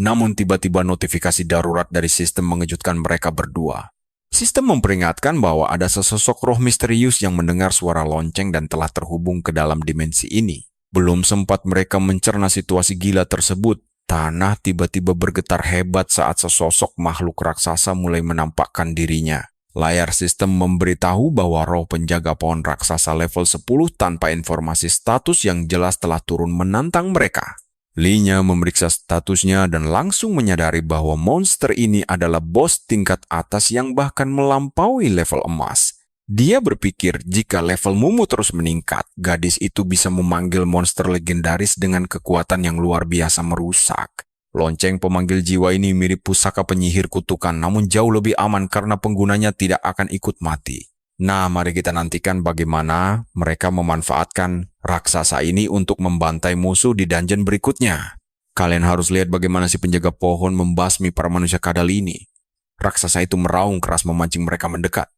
Namun tiba-tiba notifikasi darurat dari sistem mengejutkan mereka berdua. Sistem memperingatkan bahwa ada sesosok roh misterius yang mendengar suara lonceng dan telah terhubung ke dalam dimensi ini. Belum sempat mereka mencerna situasi gila tersebut, tanah tiba-tiba bergetar hebat saat sesosok makhluk raksasa mulai menampakkan dirinya. Layar sistem memberitahu bahwa roh penjaga pohon raksasa level 10 tanpa informasi status yang jelas telah turun menantang mereka. Linya memeriksa statusnya dan langsung menyadari bahwa monster ini adalah bos tingkat atas yang bahkan melampaui level emas. Dia berpikir jika level Mumu terus meningkat, gadis itu bisa memanggil monster legendaris dengan kekuatan yang luar biasa merusak. Lonceng pemanggil jiwa ini mirip pusaka penyihir kutukan, namun jauh lebih aman karena penggunanya tidak akan ikut mati. Nah, mari kita nantikan bagaimana mereka memanfaatkan raksasa ini untuk membantai musuh di dungeon berikutnya. Kalian harus lihat bagaimana si penjaga pohon membasmi para manusia kadal ini. Raksasa itu meraung keras memancing mereka mendekat.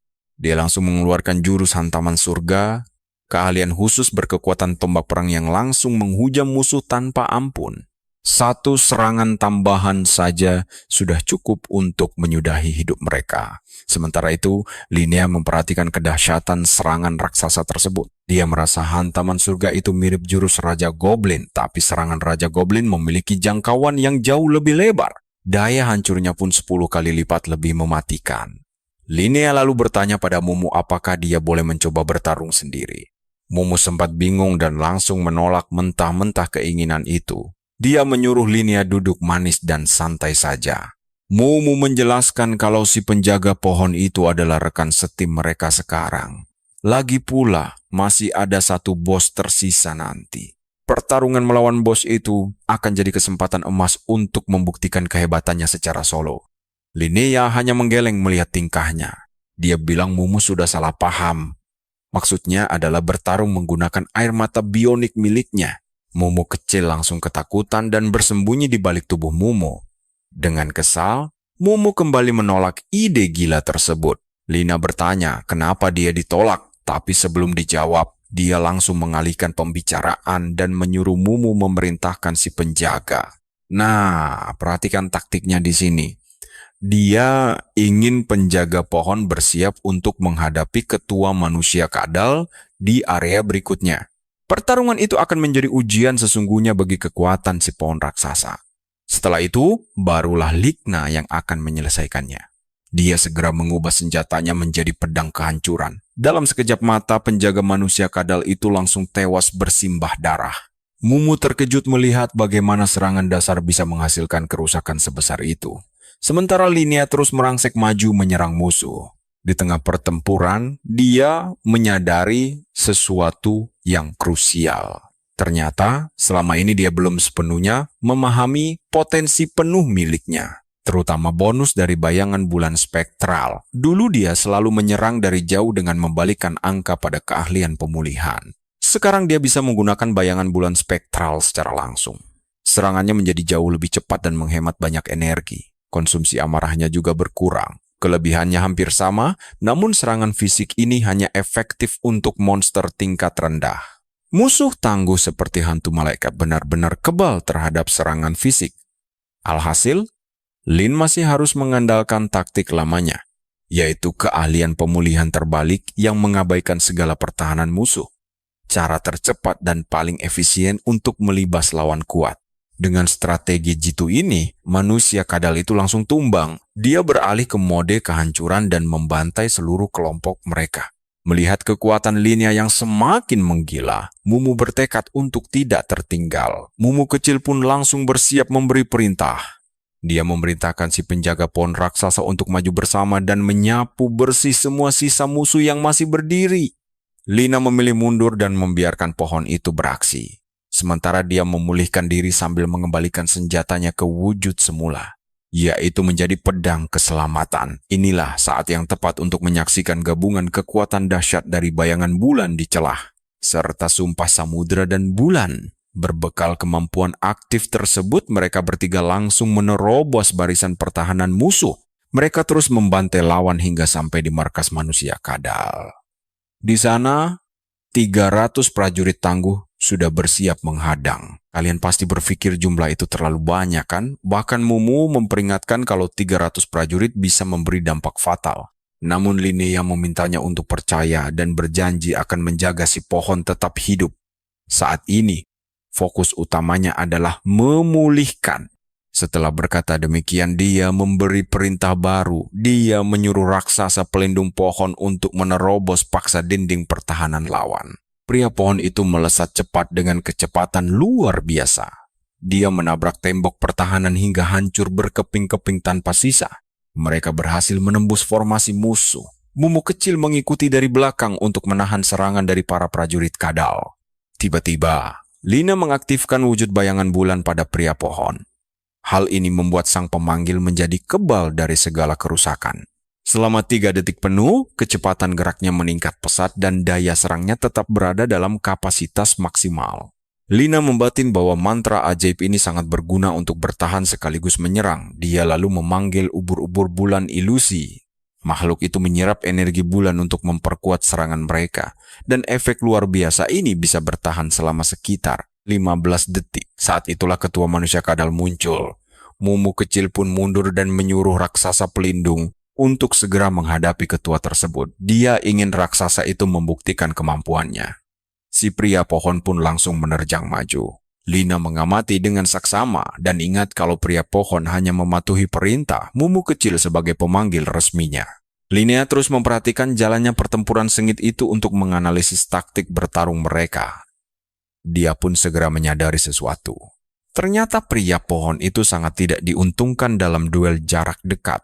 Dia langsung mengeluarkan jurus hantaman surga, keahlian khusus berkekuatan tombak perang yang langsung menghujam musuh tanpa ampun. Satu serangan tambahan saja sudah cukup untuk menyudahi hidup mereka. Sementara itu, Linnea memperhatikan kedahsyatan serangan raksasa tersebut. Dia merasa hantaman surga itu mirip jurus Raja Goblin, tapi serangan Raja Goblin memiliki jangkauan yang jauh lebih lebar. Daya hancurnya pun 10 kali lipat lebih mematikan. Linnea lalu bertanya pada Mumu apakah dia boleh mencoba bertarung sendiri. Mumu sempat bingung dan langsung menolak mentah-mentah keinginan itu. Dia menyuruh Linnea duduk manis dan santai saja. Mumu menjelaskan kalau si penjaga pohon itu adalah rekan setim mereka sekarang. Lagi pula, masih ada satu bos tersisa nanti. Pertarungan melawan bos itu akan jadi kesempatan emas untuk membuktikan kehebatannya secara solo. Linnea hanya menggeleng melihat tingkahnya. Dia bilang Mumu sudah salah paham. Maksudnya adalah bertarung menggunakan air mata bionik miliknya. Mumu kecil langsung ketakutan dan bersembunyi di balik tubuh Mumu. Dengan kesal, Mumu kembali menolak ide gila tersebut. Lina bertanya kenapa dia ditolak, tapi sebelum dijawab, dia langsung mengalihkan pembicaraan dan menyuruh Mumu memerintahkan si penjaga. Nah, perhatikan taktiknya di sini. Dia ingin penjaga pohon bersiap untuk menghadapi ketua manusia kadal di area berikutnya. Pertarungan itu akan menjadi ujian sesungguhnya bagi kekuatan si pohon raksasa. Setelah itu, barulah Lighna yang akan menyelesaikannya. Dia segera mengubah senjatanya menjadi pedang kehancuran. Dalam sekejap mata, penjaga manusia kadal itu langsung tewas bersimbah darah. Mumu terkejut melihat bagaimana serangan dasar bisa menghasilkan kerusakan sebesar itu. Sementara Linnea terus merangsek maju menyerang musuh. Di tengah pertempuran, dia menyadari sesuatu yang krusial. Ternyata, selama ini dia belum sepenuhnya memahami potensi penuh miliknya, terutama bonus dari bayangan bulan spektral. Dulu dia selalu menyerang dari jauh dengan membalikkan angka pada keahlian pemulihan. Sekarang dia bisa menggunakan bayangan bulan spektral secara langsung. Serangannya menjadi jauh lebih cepat dan menghemat banyak energi. Konsumsi amarahnya juga berkurang. Kelebihannya hampir sama, namun serangan fisik ini hanya efektif untuk monster tingkat rendah. Musuh tangguh seperti hantu malaikat benar-benar kebal terhadap serangan fisik. Alhasil, Lin masih harus mengandalkan taktik lamanya, yaitu keahlian pemulihan terbalik yang mengabaikan segala pertahanan musuh. Cara tercepat dan paling efisien untuk melibas lawan kuat. Dengan strategi jitu ini, manusia kadal itu langsung tumbang. Dia beralih ke mode kehancuran dan membantai seluruh kelompok mereka. Melihat kekuatan Linnea yang semakin menggila, Mumu bertekad untuk tidak tertinggal. Mumu kecil pun langsung bersiap memberi perintah. Dia memerintahkan si penjaga pohon raksasa untuk maju bersama dan menyapu bersih semua sisa musuh yang masih berdiri. Lina memilih mundur dan membiarkan pohon itu beraksi. Sementara dia memulihkan diri sambil mengembalikan senjatanya ke wujud semula, yaitu menjadi pedang keselamatan. Inilah saat yang tepat untuk menyaksikan gabungan kekuatan dahsyat dari bayangan bulan di celah, serta sumpah samudera dan bulan. Berbekal kemampuan aktif tersebut, mereka bertiga langsung menerobos barisan pertahanan musuh. Mereka terus membantai lawan hingga sampai di markas manusia kadal. Di sana, 300 prajurit tangguh sudah bersiap menghadang. Kalian pasti berpikir jumlah itu terlalu banyak kan? Bahkan Mumu memperingatkan kalau 300 prajurit bisa memberi dampak fatal. Namun Linnea memintanya untuk percaya dan berjanji akan menjaga si pohon tetap hidup. Saat ini, fokus utamanya adalah memulihkan. Setelah berkata demikian, dia memberi perintah baru. Dia menyuruh raksasa pelindung pohon untuk menerobos paksa dinding pertahanan lawan. Pria pohon itu melesat cepat dengan kecepatan luar biasa. Dia menabrak tembok pertahanan hingga hancur berkeping-keping tanpa sisa. Mereka berhasil menembus formasi musuh. Mumu kecil mengikuti dari belakang untuk menahan serangan dari para prajurit kadal. Tiba-tiba, Lina mengaktifkan wujud bayangan bulan pada pria pohon. Hal ini membuat sang pemanggil menjadi kebal dari segala kerusakan. Selama 3 detik penuh, kecepatan geraknya meningkat pesat dan daya serangnya tetap berada dalam kapasitas maksimal. Lina membatin bahwa mantra ajaib ini sangat berguna untuk bertahan sekaligus menyerang. Dia lalu memanggil ubur-ubur bulan ilusi. Makhluk itu menyerap energi bulan untuk memperkuat serangan mereka. Dan efek luar biasa ini bisa bertahan selama sekitar 15 detik. Saat itulah ketua manusia kadal muncul. Mumu kecil pun mundur dan menyuruh raksasa pelindung untuk segera menghadapi ketua tersebut. Dia ingin raksasa itu membuktikan kemampuannya. Si pria pohon pun langsung menerjang maju. Lina mengamati dengan saksama dan ingat kalau pria pohon hanya mematuhi perintah Mumu kecil sebagai pemanggil resminya. Linnea terus memperhatikan jalannya pertempuran sengit itu untuk menganalisis taktik bertarung mereka. Dia pun segera menyadari sesuatu. Ternyata pria pohon itu sangat tidak diuntungkan dalam duel jarak dekat.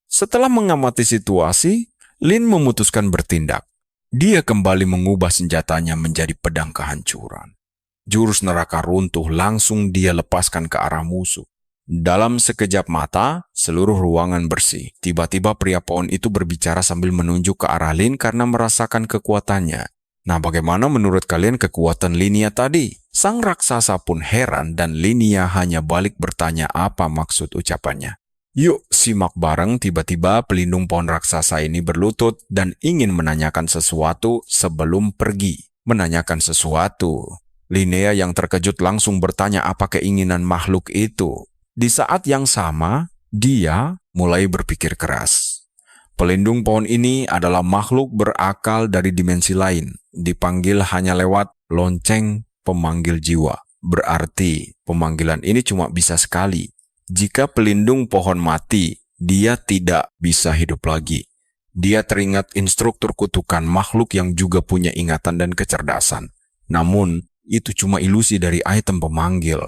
Setelah mengamati situasi, Lin memutuskan bertindak. Dia kembali mengubah senjatanya menjadi pedang kehancuran. Jurus neraka runtuh langsung dia lepaskan ke arah musuh. Dalam sekejap mata, seluruh ruangan bersih. Tiba-tiba pria pohon itu berbicara sambil menunjuk ke arah Lin karena merasakan kekuatannya. Nah, bagaimana menurut kalian kekuatan Linnea tadi? Sang raksasa pun heran dan Linnea hanya balik bertanya apa maksud ucapannya. Yuk, simak bareng. Tiba-tiba pelindung pohon raksasa ini berlutut dan ingin menanyakan sesuatu sebelum pergi. Menanyakan sesuatu. Linnea yang terkejut langsung bertanya apa keinginan makhluk itu. Di saat yang sama, dia mulai berpikir keras. Pelindung pohon ini adalah makhluk berakal dari dimensi lain. Dipanggil hanya lewat lonceng pemanggil jiwa. Berarti pemanggilan ini cuma bisa sekali. Jika pelindung pohon mati, Dia tidak bisa hidup lagi. Dia teringat instruktur kutukan, makhluk yang juga punya ingatan dan kecerdasan. Namun, itu cuma ilusi dari item pemanggil.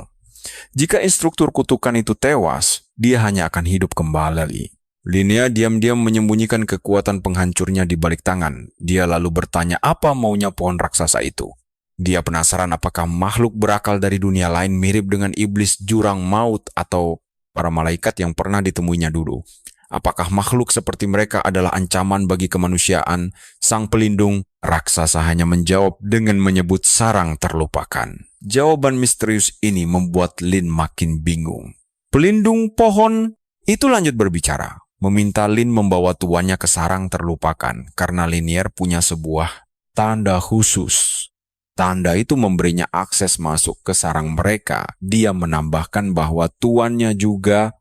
Jika instruktur kutukan itu tewas, dia hanya akan hidup kembali. Linnea diam-diam menyembunyikan kekuatan penghancurnya di balik tangan. Dia lalu bertanya apa maunya pohon raksasa itu. Dia penasaran apakah makhluk berakal dari dunia lain mirip dengan iblis jurang maut atau para malaikat yang pernah ditemuinya dulu. Apakah makhluk seperti mereka adalah ancaman bagi kemanusiaan? Sang pelindung raksasa hanya menjawab dengan menyebut sarang terlupakan. Jawaban misterius ini membuat Lin makin bingung. Pelindung pohon itu lanjut berbicara, meminta Lin membawa tuannya ke sarang terlupakan karena Linier punya sebuah tanda khusus. Tanda itu memberinya akses masuk ke sarang mereka. Dia menambahkan bahwa tuannya juga...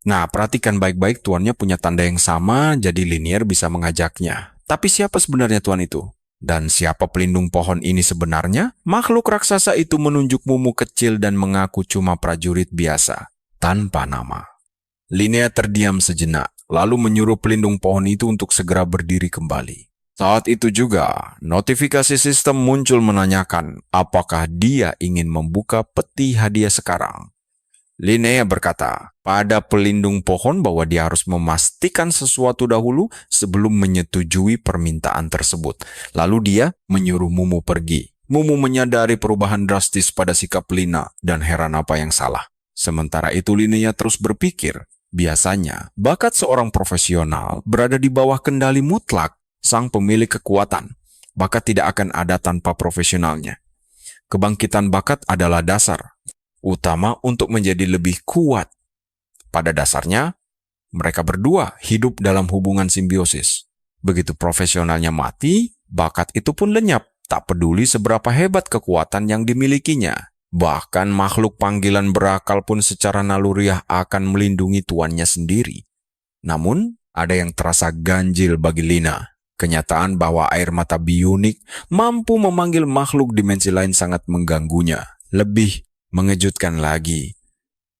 Nah, perhatikan baik-baik, tuannya punya tanda yang sama, jadi Linier bisa mengajaknya. Tapi siapa sebenarnya tuan itu? Dan siapa pelindung pohon ini sebenarnya? Makhluk raksasa itu menunjuk Mumu kecil dan mengaku cuma prajurit biasa, tanpa nama. Linnea terdiam sejenak, lalu menyuruh pelindung pohon itu untuk segera berdiri kembali. Saat itu juga, notifikasi sistem muncul menanyakan apakah dia ingin membuka peti hadiah sekarang. Linnea berkata pada pelindung pohon bahwa dia harus memastikan sesuatu dahulu sebelum menyetujui permintaan tersebut. Lalu dia menyuruh Mumu pergi. Mumu menyadari perubahan drastis pada sikap Lina dan heran apa yang salah. Sementara itu Linnea terus berpikir, biasanya bakat seorang profesional berada di bawah kendali mutlak sang pemilik kekuatan. Bakat tidak akan ada tanpa profesionalnya. Kebangkitan bakat adalah dasar utama untuk menjadi lebih kuat. Pada dasarnya, mereka berdua hidup dalam hubungan simbiosis. Begitu profesionalnya mati, bakat itu pun lenyap, tak peduli seberapa hebat kekuatan yang dimilikinya. Bahkan makhluk panggilan berakal pun secara naluriah akan melindungi tuannya sendiri. Namun, ada yang terasa ganjil bagi Lina. Kenyataan bahwa air mata bionik mampu memanggil makhluk dimensi lain sangat mengganggunya. Lebih mengejutkan lagi,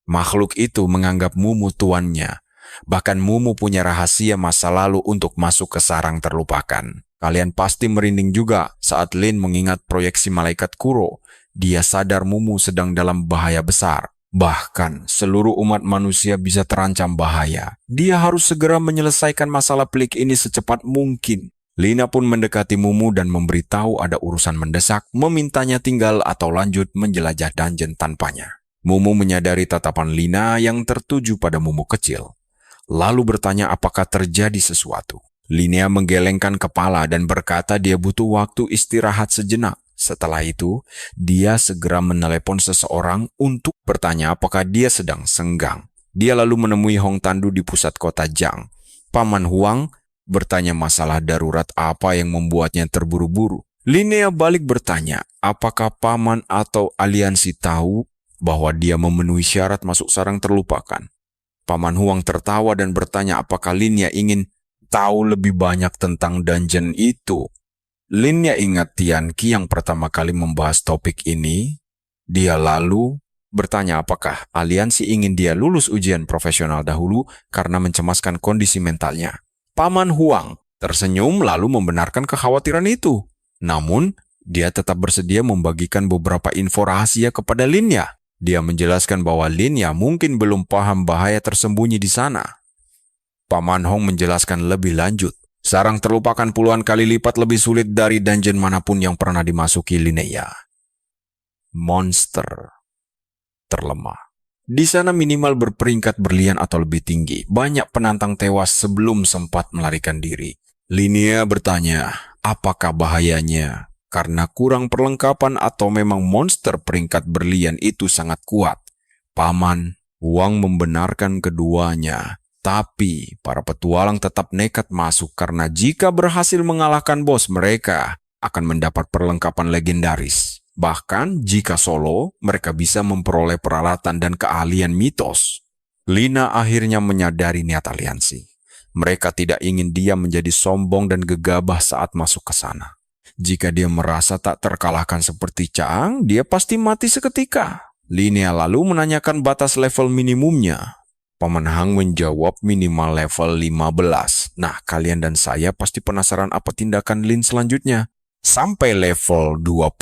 makhluk itu menganggap Mumu tuannya. Bahkan Mumu punya rahasia masa lalu untuk masuk ke sarang terlupakan. Kalian pasti merinding juga saat Lin mengingat proyeksi malaikat Kuro. Dia sadar Mumu sedang dalam bahaya besar. Bahkan seluruh umat manusia bisa terancam bahaya. Dia harus segera menyelesaikan masalah pelik ini secepat mungkin. Lina pun mendekati Mumu dan memberitahu ada urusan mendesak, memintanya tinggal atau lanjut menjelajah dungeon tanpanya. Mumu menyadari tatapan Lina yang tertuju pada Mumu kecil. Lalu bertanya apakah terjadi sesuatu. Linnea menggelengkan kepala dan berkata dia butuh waktu istirahat sejenak. Setelah itu, dia segera menelepon seseorang untuk bertanya apakah dia sedang senggang. Dia lalu menemui Hong Tandu di pusat kota Jiang. Paman Huang bertanya masalah darurat apa yang membuatnya terburu-buru. Linnea balik bertanya, apakah paman atau aliansi tahu bahwa dia memenuhi syarat masuk sarang terlupakan. Paman Huang tertawa dan bertanya apakah Linnea ingin tahu lebih banyak tentang dungeon itu. Linnea ingat Tian Qi yang pertama kali membahas topik ini. Dia lalu bertanya apakah aliansi ingin dia lulus ujian profesional dahulu karena mencemaskan kondisi mentalnya. Paman Huang tersenyum lalu membenarkan kekhawatiran itu. Namun, dia tetap bersedia membagikan beberapa info rahasia kepada Linnea. Dia menjelaskan bahwa Linnea mungkin belum paham bahaya tersembunyi di sana. Paman Hong menjelaskan lebih lanjut. Sarang terlupakan puluhan kali lipat lebih sulit dari dungeon manapun yang pernah dimasuki Linnea. Monster terlemah. Di sana minimal berperingkat berlian atau lebih tinggi. Banyak penantang tewas sebelum sempat melarikan diri. Linnea bertanya, apakah bahayanya? Karena kurang perlengkapan atau memang monster peringkat berlian itu sangat kuat? Paman Huang membenarkan keduanya. Tapi para petualang tetap nekat masuk karena jika berhasil mengalahkan bos mereka akan mendapat perlengkapan legendaris. Bahkan jika solo, mereka bisa memperoleh peralatan dan keahlian mitos. Lina akhirnya menyadari niat aliansi. Mereka tidak ingin dia menjadi sombong dan gegabah saat masuk ke sana. Jika dia merasa tak terkalahkan seperti Chang, dia pasti mati seketika. Linnea lalu menanyakan batas level minimumnya. Paman Hang menjawab minimal level 15. Nah, kalian dan saya pasti penasaran apa tindakan Lin selanjutnya. Sampai level 20.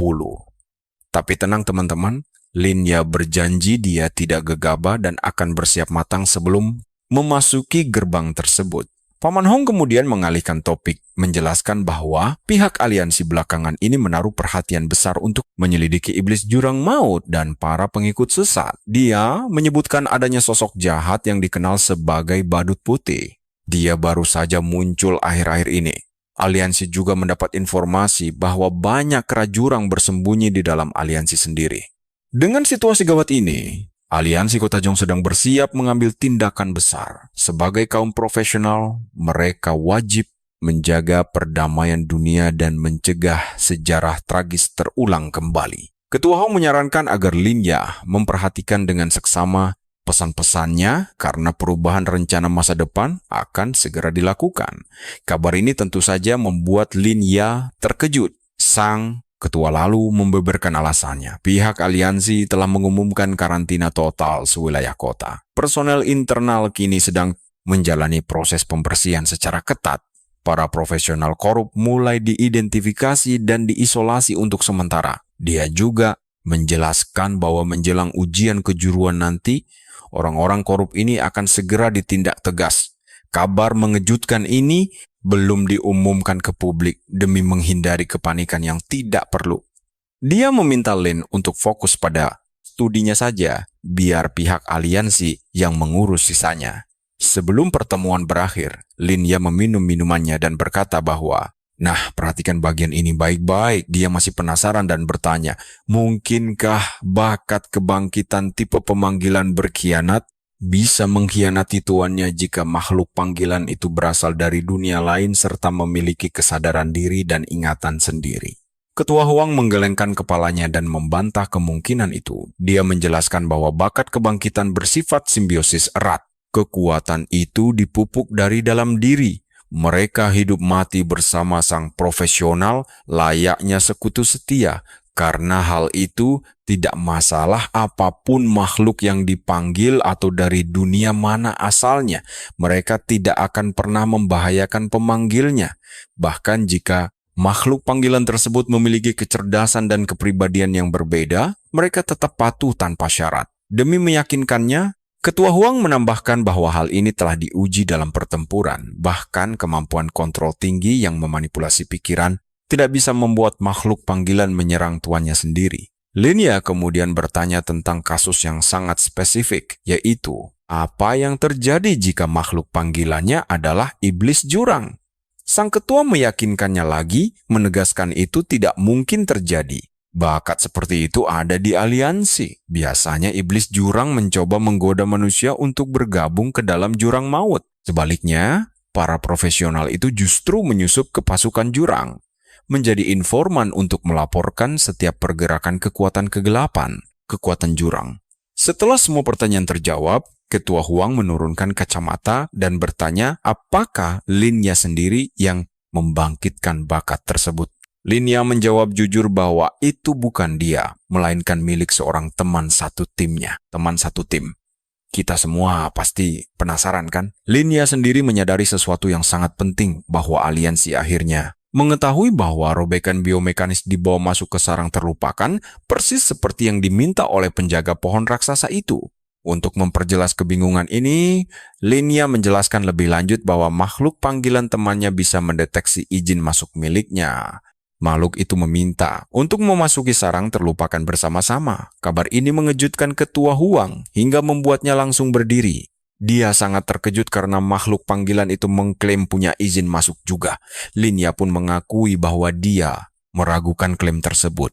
Tapi tenang teman-teman, Lin Ya berjanji dia tidak gegabah dan akan bersiap matang sebelum memasuki gerbang tersebut. Paman Hong kemudian mengalihkan topik, menjelaskan bahwa pihak aliansi belakangan ini menaruh perhatian besar untuk menyelidiki iblis jurang maut dan para pengikut sesat. Dia menyebutkan adanya sosok jahat yang dikenal sebagai Badut Putih. Dia baru saja muncul akhir-akhir ini. Aliansi juga mendapat informasi bahwa banyak kera jurang bersembunyi di dalam aliansi sendiri. Dengan situasi gawat ini, aliansi Kota Jong sedang bersiap mengambil tindakan besar. Sebagai kaum profesional, mereka wajib menjaga perdamaian dunia dan mencegah sejarah tragis terulang kembali. Ketua Hong menyarankan agar Lin Ya memperhatikan dengan seksama pesan-pesannya karena perubahan rencana masa depan akan segera dilakukan. Kabar ini tentu saja membuat Lin Ya terkejut. Sang ketua lalu membeberkan alasannya. Pihak aliansi telah mengumumkan karantina total sewilayah kota. Personel internal kini sedang menjalani proses pembersihan secara ketat. Para profesional korup mulai diidentifikasi dan diisolasi untuk sementara. Dia juga menjelaskan bahwa menjelang ujian kejuruan nanti, orang-orang korup ini akan segera ditindak tegas. Kabar mengejutkan ini belum diumumkan ke publik demi menghindari kepanikan yang tidak perlu. Dia meminta Lin untuk fokus pada studinya saja, biar pihak aliansi yang mengurus sisanya. Sebelum pertemuan berakhir, Lin Ya meminum minumannya dan berkata bahwa, "Nah, perhatikan bagian ini baik-baik." Dia masih penasaran dan bertanya, mungkinkah bakat kebangkitan tipe pemanggilan berkhianat bisa mengkhianati tuannya jika makhluk panggilan itu berasal dari dunia lain serta memiliki kesadaran diri dan ingatan sendiri? Ketua Huang menggelengkan kepalanya dan membantah kemungkinan itu. Dia menjelaskan bahwa bakat kebangkitan bersifat simbiosis erat. Kekuatan itu dipupuk dari dalam diri. Mereka hidup mati bersama sang profesional layaknya sekutu setia. Karena hal itu, tidak masalah apapun makhluk yang dipanggil atau dari dunia mana asalnya, mereka tidak akan pernah membahayakan pemanggilnya. Bahkan jika makhluk panggilan tersebut memiliki kecerdasan dan kepribadian yang berbeda, mereka tetap patuh tanpa syarat. Demi meyakinkannya, Ketua Huang menambahkan bahwa hal ini telah diuji dalam pertempuran. Bahkan kemampuan kontrol tinggi yang memanipulasi pikiran tidak bisa membuat makhluk panggilan menyerang tuannya sendiri. Lin Ya kemudian bertanya tentang kasus yang sangat spesifik, yaitu apa yang terjadi jika makhluk panggilannya adalah iblis jurang. Sang ketua meyakinkannya lagi, menegaskan itu tidak mungkin terjadi. Bakat seperti itu ada di aliansi. Biasanya iblis jurang mencoba menggoda manusia untuk bergabung ke dalam jurang maut. Sebaliknya, para profesional itu justru menyusup ke pasukan jurang, menjadi informan untuk melaporkan setiap pergerakan kekuatan kegelapan, kekuatan jurang. Setelah semua pertanyaan terjawab, Ketua Huang menurunkan kacamata dan bertanya apakah Lin Ya sendiri yang membangkitkan bakat tersebut. Lin Ya menjawab jujur bahwa itu bukan dia, melainkan milik seorang teman satu timnya. Teman satu tim. Kita semua pasti penasaran kan? Lin Ya sendiri menyadari sesuatu yang sangat penting, bahwa aliansi akhirnya mengetahui bahwa robekan biomekanis dibawa masuk ke sarang terlupakan, persis seperti yang diminta oleh penjaga pohon raksasa itu. Untuk memperjelas kebingungan ini, Lin Ya menjelaskan lebih lanjut bahwa makhluk panggilan temannya bisa mendeteksi izin masuk miliknya. Makhluk itu meminta untuk memasuki sarang terlupakan bersama-sama. Kabar ini mengejutkan Ketua Huang hingga membuatnya langsung berdiri. Dia sangat terkejut karena makhluk panggilan itu mengklaim punya izin masuk juga. Lin Ya pun mengakui bahwa dia meragukan klaim tersebut.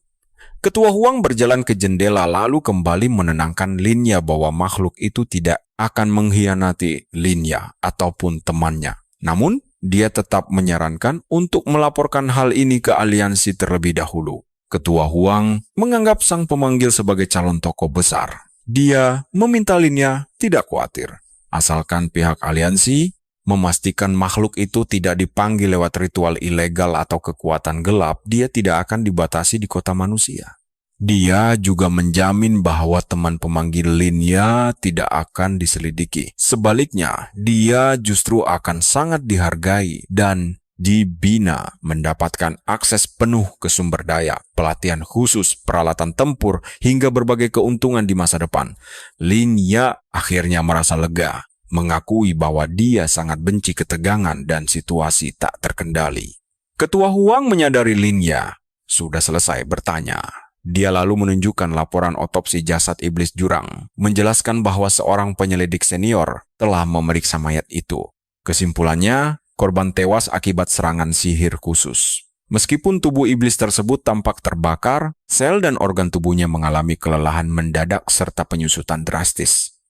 Ketua Huang berjalan ke jendela lalu kembali menenangkan Lin Ya bahwa makhluk itu tidak akan mengkhianati Lin Ya ataupun temannya. Namun, dia tetap menyarankan untuk melaporkan hal ini ke aliansi terlebih dahulu. Ketua Huang menganggap sang pemanggil sebagai calon tokoh besar. Dia meminta Lin Ya tidak khawatir. Asalkan pihak aliansi memastikan makhluk itu tidak dipanggil lewat ritual ilegal atau kekuatan gelap, dia tidak akan dibatasi di kota manusia. Dia juga menjamin bahwa teman pemanggil Linya tidak akan diselidiki. Sebaliknya, dia justru akan sangat dihargai dan dibina, mendapatkan akses penuh ke sumber daya, pelatihan khusus, peralatan tempur, hingga berbagai keuntungan di masa depan. Linya akhirnya merasa lega, mengakui bahwa dia sangat benci ketegangan dan situasi tak terkendali. Ketua Huang menyadari Linya sudah selesai bertanya. Dia lalu menunjukkan laporan otopsi jasad iblis jurang, menjelaskan bahwa seorang penyelidik senior telah memeriksa mayat itu. Kesimpulannya, korban tewas akibat serangan sihir khusus. Meskipun tubuh iblis tersebut tampak terbakar, sel dan organ tubuhnya mengalami kelelahan mendadak serta penyusutan drastis,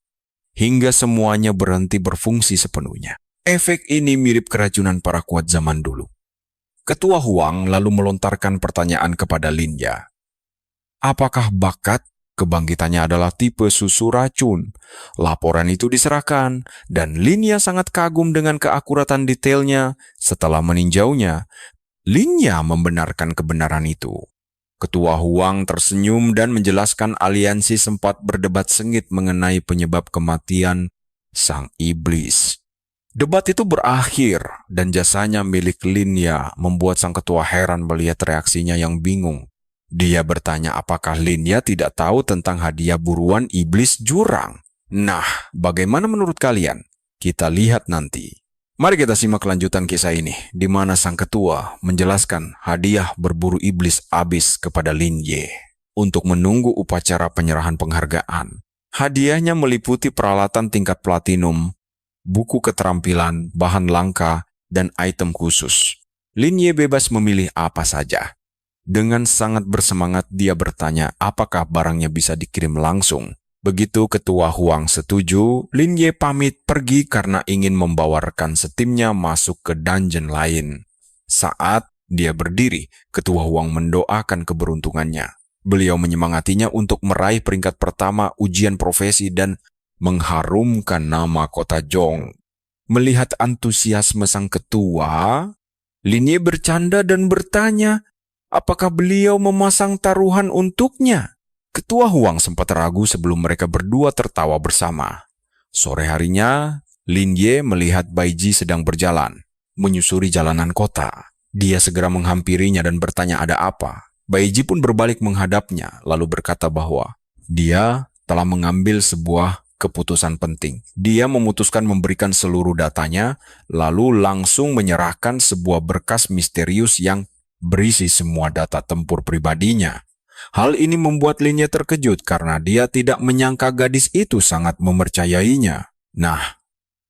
hingga semuanya berhenti berfungsi sepenuhnya. Efek ini mirip keracunan para kuat zaman dulu. Ketua Huang lalu melontarkan pertanyaan kepada Linya. Apakah bakat kebangkitannya adalah tipe susu racun? Laporan itu diserahkan, dan Linya sangat kagum dengan keakuratan detailnya. Setelah meninjaunya, Linya membenarkan kebenaran itu. Ketua Huang tersenyum dan menjelaskan aliansi sempat berdebat sengit mengenai penyebab kematian sang iblis. Debat itu berakhir, dan jasanya milik Linya membuat sang ketua heran melihat reaksinya yang bingung. Dia bertanya apakah Linya tidak tahu tentang hadiah buruan iblis jurang. Nah, bagaimana menurut kalian? Kita lihat nanti. Mari kita simak kelanjutan kisah ini, di mana sang ketua menjelaskan hadiah berburu iblis abis kepada Linya untuk menunggu upacara penyerahan penghargaan. Hadiahnya meliputi peralatan tingkat platinum, buku keterampilan, bahan langka, dan item khusus. Linya bebas memilih apa saja. Dengan sangat bersemangat dia bertanya apakah barangnya bisa dikirim langsung. Begitu Ketua Huang setuju, Linya pamit pergi karena ingin membawa rekan setimnya masuk ke dungeon lain. Saat dia berdiri, Ketua Huang mendoakan keberuntungannya. Beliau menyemangatinya untuk meraih peringkat pertama ujian profesi dan mengharumkan nama kota Zhong. Melihat antusiasme sang ketua, Linya bercanda dan bertanya, apakah beliau memasang taruhan untuknya? Ketua Huang sempat ragu sebelum mereka berdua tertawa bersama. Sore harinya, Linya melihat Baiji sedang berjalan, menyusuri jalanan kota. Dia segera menghampirinya dan bertanya ada apa. Baiji pun berbalik menghadapnya, lalu berkata bahwa dia telah mengambil sebuah keputusan penting. Dia memutuskan memberikan seluruh datanya, lalu langsung menyerahkan sebuah berkas misterius yang berisi semua data tempur pribadinya. Hal ini membuat Linya terkejut karena dia tidak menyangka gadis itu sangat mempercayainya. Nah,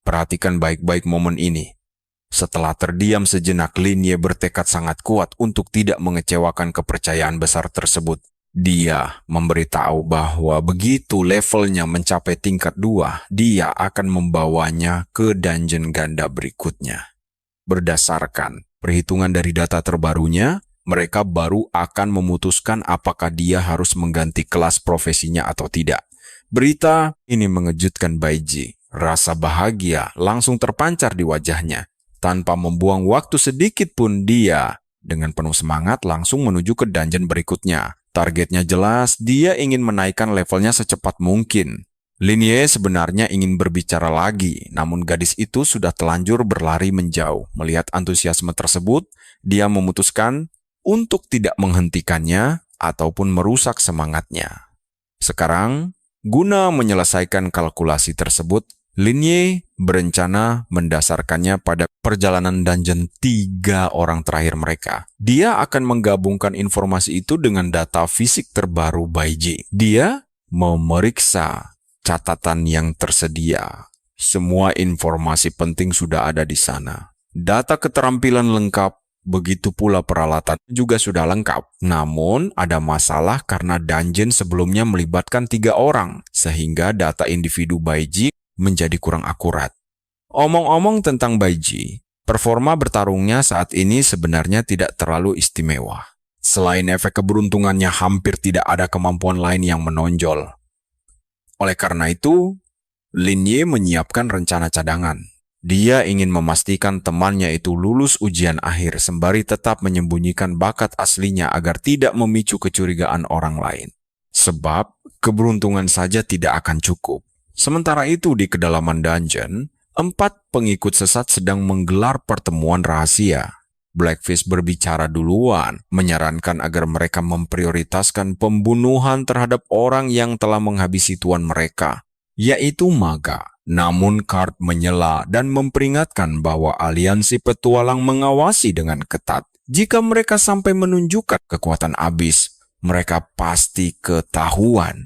perhatikan baik-baik momen ini. Setelah terdiam sejenak, Linya bertekad sangat kuat untuk tidak mengecewakan kepercayaan besar tersebut. Dia memberitahu bahwa begitu levelnya mencapai tingkat 2, dia akan membawanya ke dungeon ganda berikutnya. Berdasarkan perhitungan dari data terbarunya, mereka baru akan memutuskan apakah dia harus mengganti kelas profesinya atau tidak. Berita ini mengejutkan Baiji. Rasa bahagia langsung terpancar di wajahnya. Tanpa membuang waktu sedikit pun dia, dengan penuh semangat langsung menuju ke dungeon berikutnya. Targetnya jelas, dia ingin menaikkan levelnya secepat mungkin. Linya sebenarnya ingin berbicara lagi, namun gadis itu sudah telanjur berlari menjauh. Melihat antusiasme tersebut, dia memutuskan untuk tidak menghentikannya ataupun merusak semangatnya. Sekarang, guna menyelesaikan kalkulasi tersebut, Linya berencana mendasarkannya pada perjalanan dungeon 3 orang terakhir mereka. Dia akan menggabungkan informasi itu dengan data fisik terbaru Baiji. Dia memeriksa catatan yang tersedia. Semua informasi penting sudah ada di sana. Data keterampilan lengkap, begitu pula peralatan juga sudah lengkap. Namun, ada masalah karena dungeon sebelumnya melibatkan 3 orang, sehingga data individu Baiji menjadi kurang akurat. Omong-omong tentang Baiji, performa bertarungnya saat ini sebenarnya tidak terlalu istimewa. Selain efek keberuntungannya, hampir tidak ada kemampuan lain yang menonjol. Oleh karena itu, Linya menyiapkan rencana cadangan. Dia ingin memastikan temannya itu lulus ujian akhir sembari tetap menyembunyikan bakat aslinya agar tidak memicu kecurigaan orang lain. Sebab keberuntungan saja tidak akan cukup. Sementara itu di kedalaman dungeon, 4 pengikut sesat sedang menggelar pertemuan rahasia. Blackfish berbicara duluan, menyarankan agar mereka memprioritaskan pembunuhan terhadap orang yang telah menghabisi tuan mereka, yaitu Maga. Namun Card menyela dan memperingatkan bahwa aliansi petualang mengawasi dengan ketat. Jika mereka sampai menunjukkan kekuatan abis, mereka pasti ketahuan.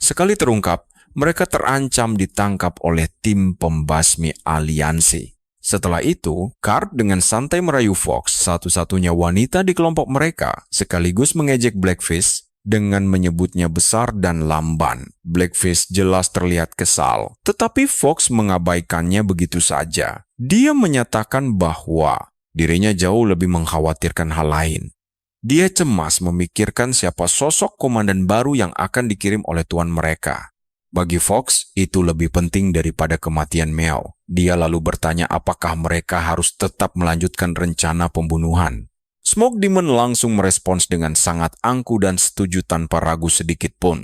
Sekali terungkap, mereka terancam ditangkap oleh tim pembasmi aliansi. Setelah itu, Card dengan santai merayu Fox, satu-satunya wanita di kelompok mereka, sekaligus mengejek Blackfish dengan menyebutnya besar dan lamban. Blackfish jelas terlihat kesal, tetapi Fox mengabaikannya begitu saja. Dia menyatakan bahwa dirinya jauh lebih mengkhawatirkan hal lain. Dia cemas memikirkan siapa sosok komandan baru yang akan dikirim oleh tuan mereka. Bagi Fox, itu lebih penting daripada kematian Meow. Dia lalu bertanya apakah mereka harus tetap melanjutkan rencana pembunuhan. Smoke Demon langsung merespons dengan sangat angku dan setuju tanpa ragu sedikit pun.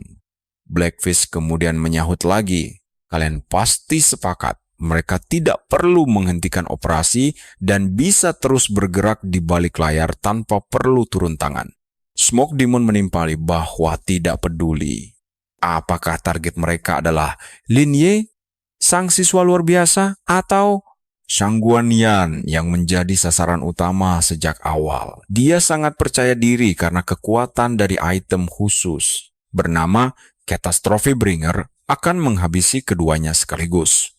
Blackfish kemudian menyahut lagi, kalian pasti sepakat mereka tidak perlu menghentikan operasi dan bisa terus bergerak di balik layar tanpa perlu turun tangan. Smoke Demon menimpali bahwa tidak peduli apakah target mereka adalah Lin Ye, sang siswa luar biasa, atau Shang Guanyan yang menjadi sasaran utama sejak awal. Dia sangat percaya diri karena kekuatan dari item khusus bernama Catastrophe Bringer akan menghabisi keduanya sekaligus.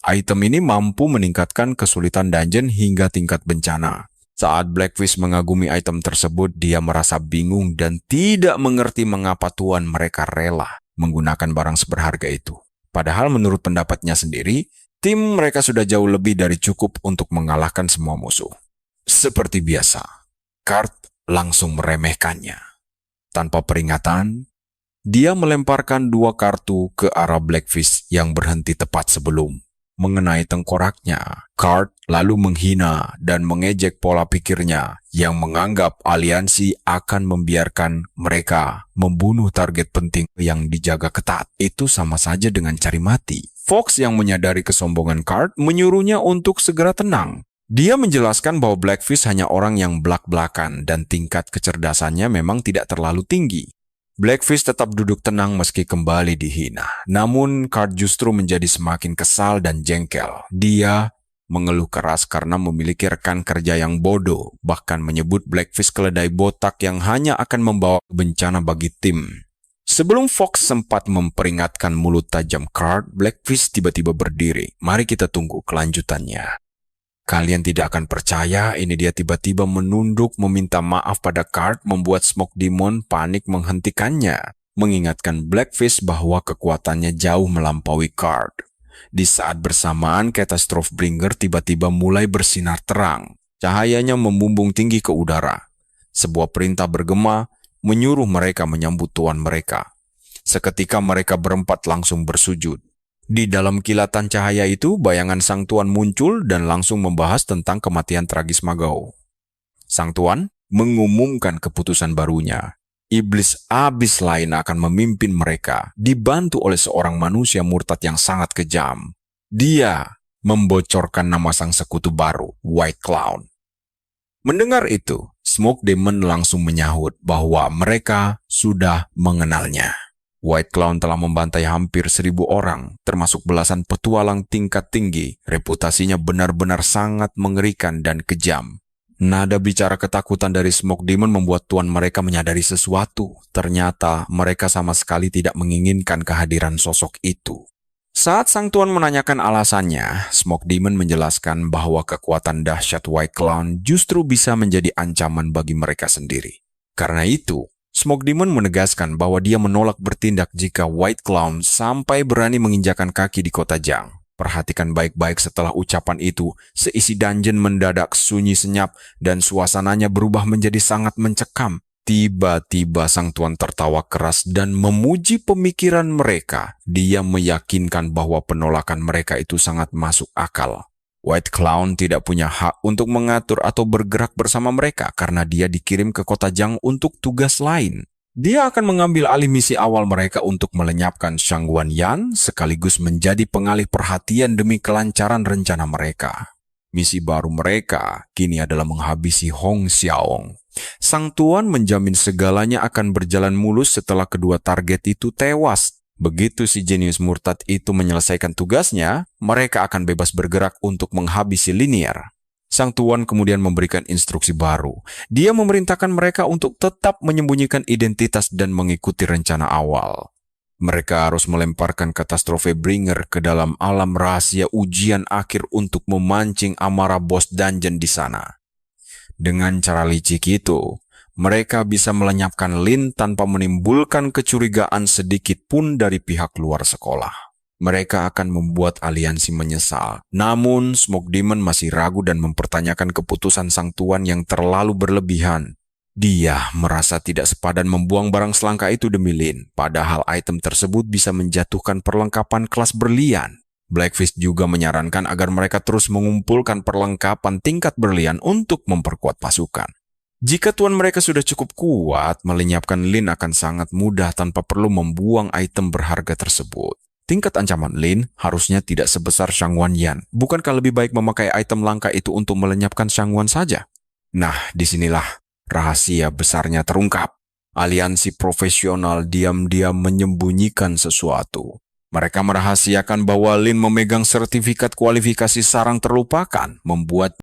Item ini mampu meningkatkan kesulitan dungeon hingga tingkat bencana. Saat Blackfish mengagumi item tersebut, dia merasa bingung dan tidak mengerti mengapa tuan mereka rela menggunakan barang seberharga itu. Padahal menurut pendapatnya sendiri, tim mereka sudah jauh lebih dari cukup untuk mengalahkan semua musuh. Seperti biasa, Card langsung meremehkannya. Tanpa peringatan, dia melemparkan 2 kartu ke arah Blackfish yang berhenti tepat sebelum mengenai tengkoraknya. Card lalu menghina dan mengejek pola pikirnya yang menganggap aliansi akan membiarkan mereka membunuh target penting yang dijaga ketat. Itu sama saja dengan cari mati. Fox yang menyadari kesombongan Card menyuruhnya untuk segera tenang. Dia menjelaskan bahwa Blackfish hanya orang yang blak-blakan dan tingkat kecerdasannya memang tidak terlalu tinggi. Blackfish tetap duduk tenang meski kembali dihina. Namun Card justru menjadi semakin kesal dan jengkel. Dia mengeluh keras karena memiliki rekan kerja yang bodoh, bahkan menyebut Blackfish keledai botak yang hanya akan membawa bencana bagi tim. Sebelum Fox sempat memperingatkan mulut tajam Card, Blackfish tiba-tiba berdiri. Mari kita tunggu kelanjutannya. Kalian tidak akan percaya, ini dia tiba-tiba menunduk meminta maaf pada Card, membuat Smoke Demon panik menghentikannya, mengingatkan Blackfish bahwa kekuatannya jauh melampaui Card. Di saat bersamaan, Catastrophe Bringer tiba-tiba mulai bersinar terang. Cahayanya membumbung tinggi ke udara. Sebuah perintah bergema menyuruh mereka menyambut tuan mereka. Seketika mereka berempat langsung bersujud. Di dalam kilatan cahaya itu, bayangan Sang Tuan muncul dan langsung membahas tentang kematian tragis Magao. Sang Tuan mengumumkan keputusan barunya. Iblis abis lain akan memimpin mereka, dibantu oleh seorang manusia murtad yang sangat kejam. Dia membocorkan nama sang sekutu baru, White Clown. Mendengar itu, Smoke Demon langsung menyahut bahwa mereka sudah mengenalnya. White Clown telah membantai hampir 1.000 orang, termasuk belasan petualang tingkat tinggi. Reputasinya benar-benar sangat mengerikan dan kejam. Nada bicara ketakutan dari Smoke Demon membuat tuan mereka menyadari sesuatu. Ternyata mereka sama sekali tidak menginginkan kehadiran sosok itu. Saat sang tuan menanyakan alasannya, Smoke Demon menjelaskan bahwa kekuatan dahsyat White Clown justru bisa menjadi ancaman bagi mereka sendiri. Karena itu, Smoke Demon menegaskan bahwa dia menolak bertindak jika White Clown sampai berani menginjakan kaki di kota Jiang. Perhatikan baik-baik setelah ucapan itu, seisi dungeon mendadak sunyi senyap dan suasananya berubah menjadi sangat mencekam. Tiba-tiba sang tuan tertawa keras dan memuji pemikiran mereka. Dia meyakinkan bahwa penolakan mereka itu sangat masuk akal. White Clown tidak punya hak untuk mengatur atau bergerak bersama mereka karena dia dikirim ke kota Jiang untuk tugas lain. Dia akan mengambil alih misi awal mereka untuk melenyapkan Shang Wanyan sekaligus menjadi pengalih perhatian demi kelancaran rencana mereka. Misi baru mereka kini adalah menghabisi Hong Xiaong. Sang Tuan menjamin segalanya akan berjalan mulus setelah kedua target itu tewas. Begitu si jenius murtad itu menyelesaikan tugasnya, mereka akan bebas bergerak untuk menghabisi Linier. Sang Tuan kemudian memberikan instruksi baru. Dia memerintahkan mereka untuk tetap menyembunyikan identitas dan mengikuti rencana awal. Mereka harus melemparkan katastrofe Bringer ke dalam alam rahasia ujian akhir untuk memancing amarah bos dungeon di sana. Dengan cara licik itu, mereka bisa melenyapkan Lin tanpa menimbulkan kecurigaan sedikit pun dari pihak luar sekolah. Mereka akan membuat aliansi menyesal. Namun, Smoke Demon masih ragu dan mempertanyakan keputusan Sang Tuan yang terlalu berlebihan. Dia merasa tidak sepadan membuang barang selangka itu demi Lin, padahal item tersebut bisa menjatuhkan perlengkapan kelas berlian. Blackfish juga menyarankan agar mereka terus mengumpulkan perlengkapan tingkat berlian untuk memperkuat pasukan. Jika tuan mereka sudah cukup kuat, melenyapkan Lin akan sangat mudah tanpa perlu membuang item berharga tersebut. Tingkat ancaman Lin harusnya tidak sebesar Shang Wanyan. Bukankah lebih baik memakai item langka itu untuk melenyapkan Shang Wan saja? Nah, disinilah rahasia besarnya terungkap. Aliansi profesional diam-diam menyembunyikan sesuatu. Mereka merahasiakan bahwa Lin memegang sertifikat kualifikasi sarang terlupakan, membuat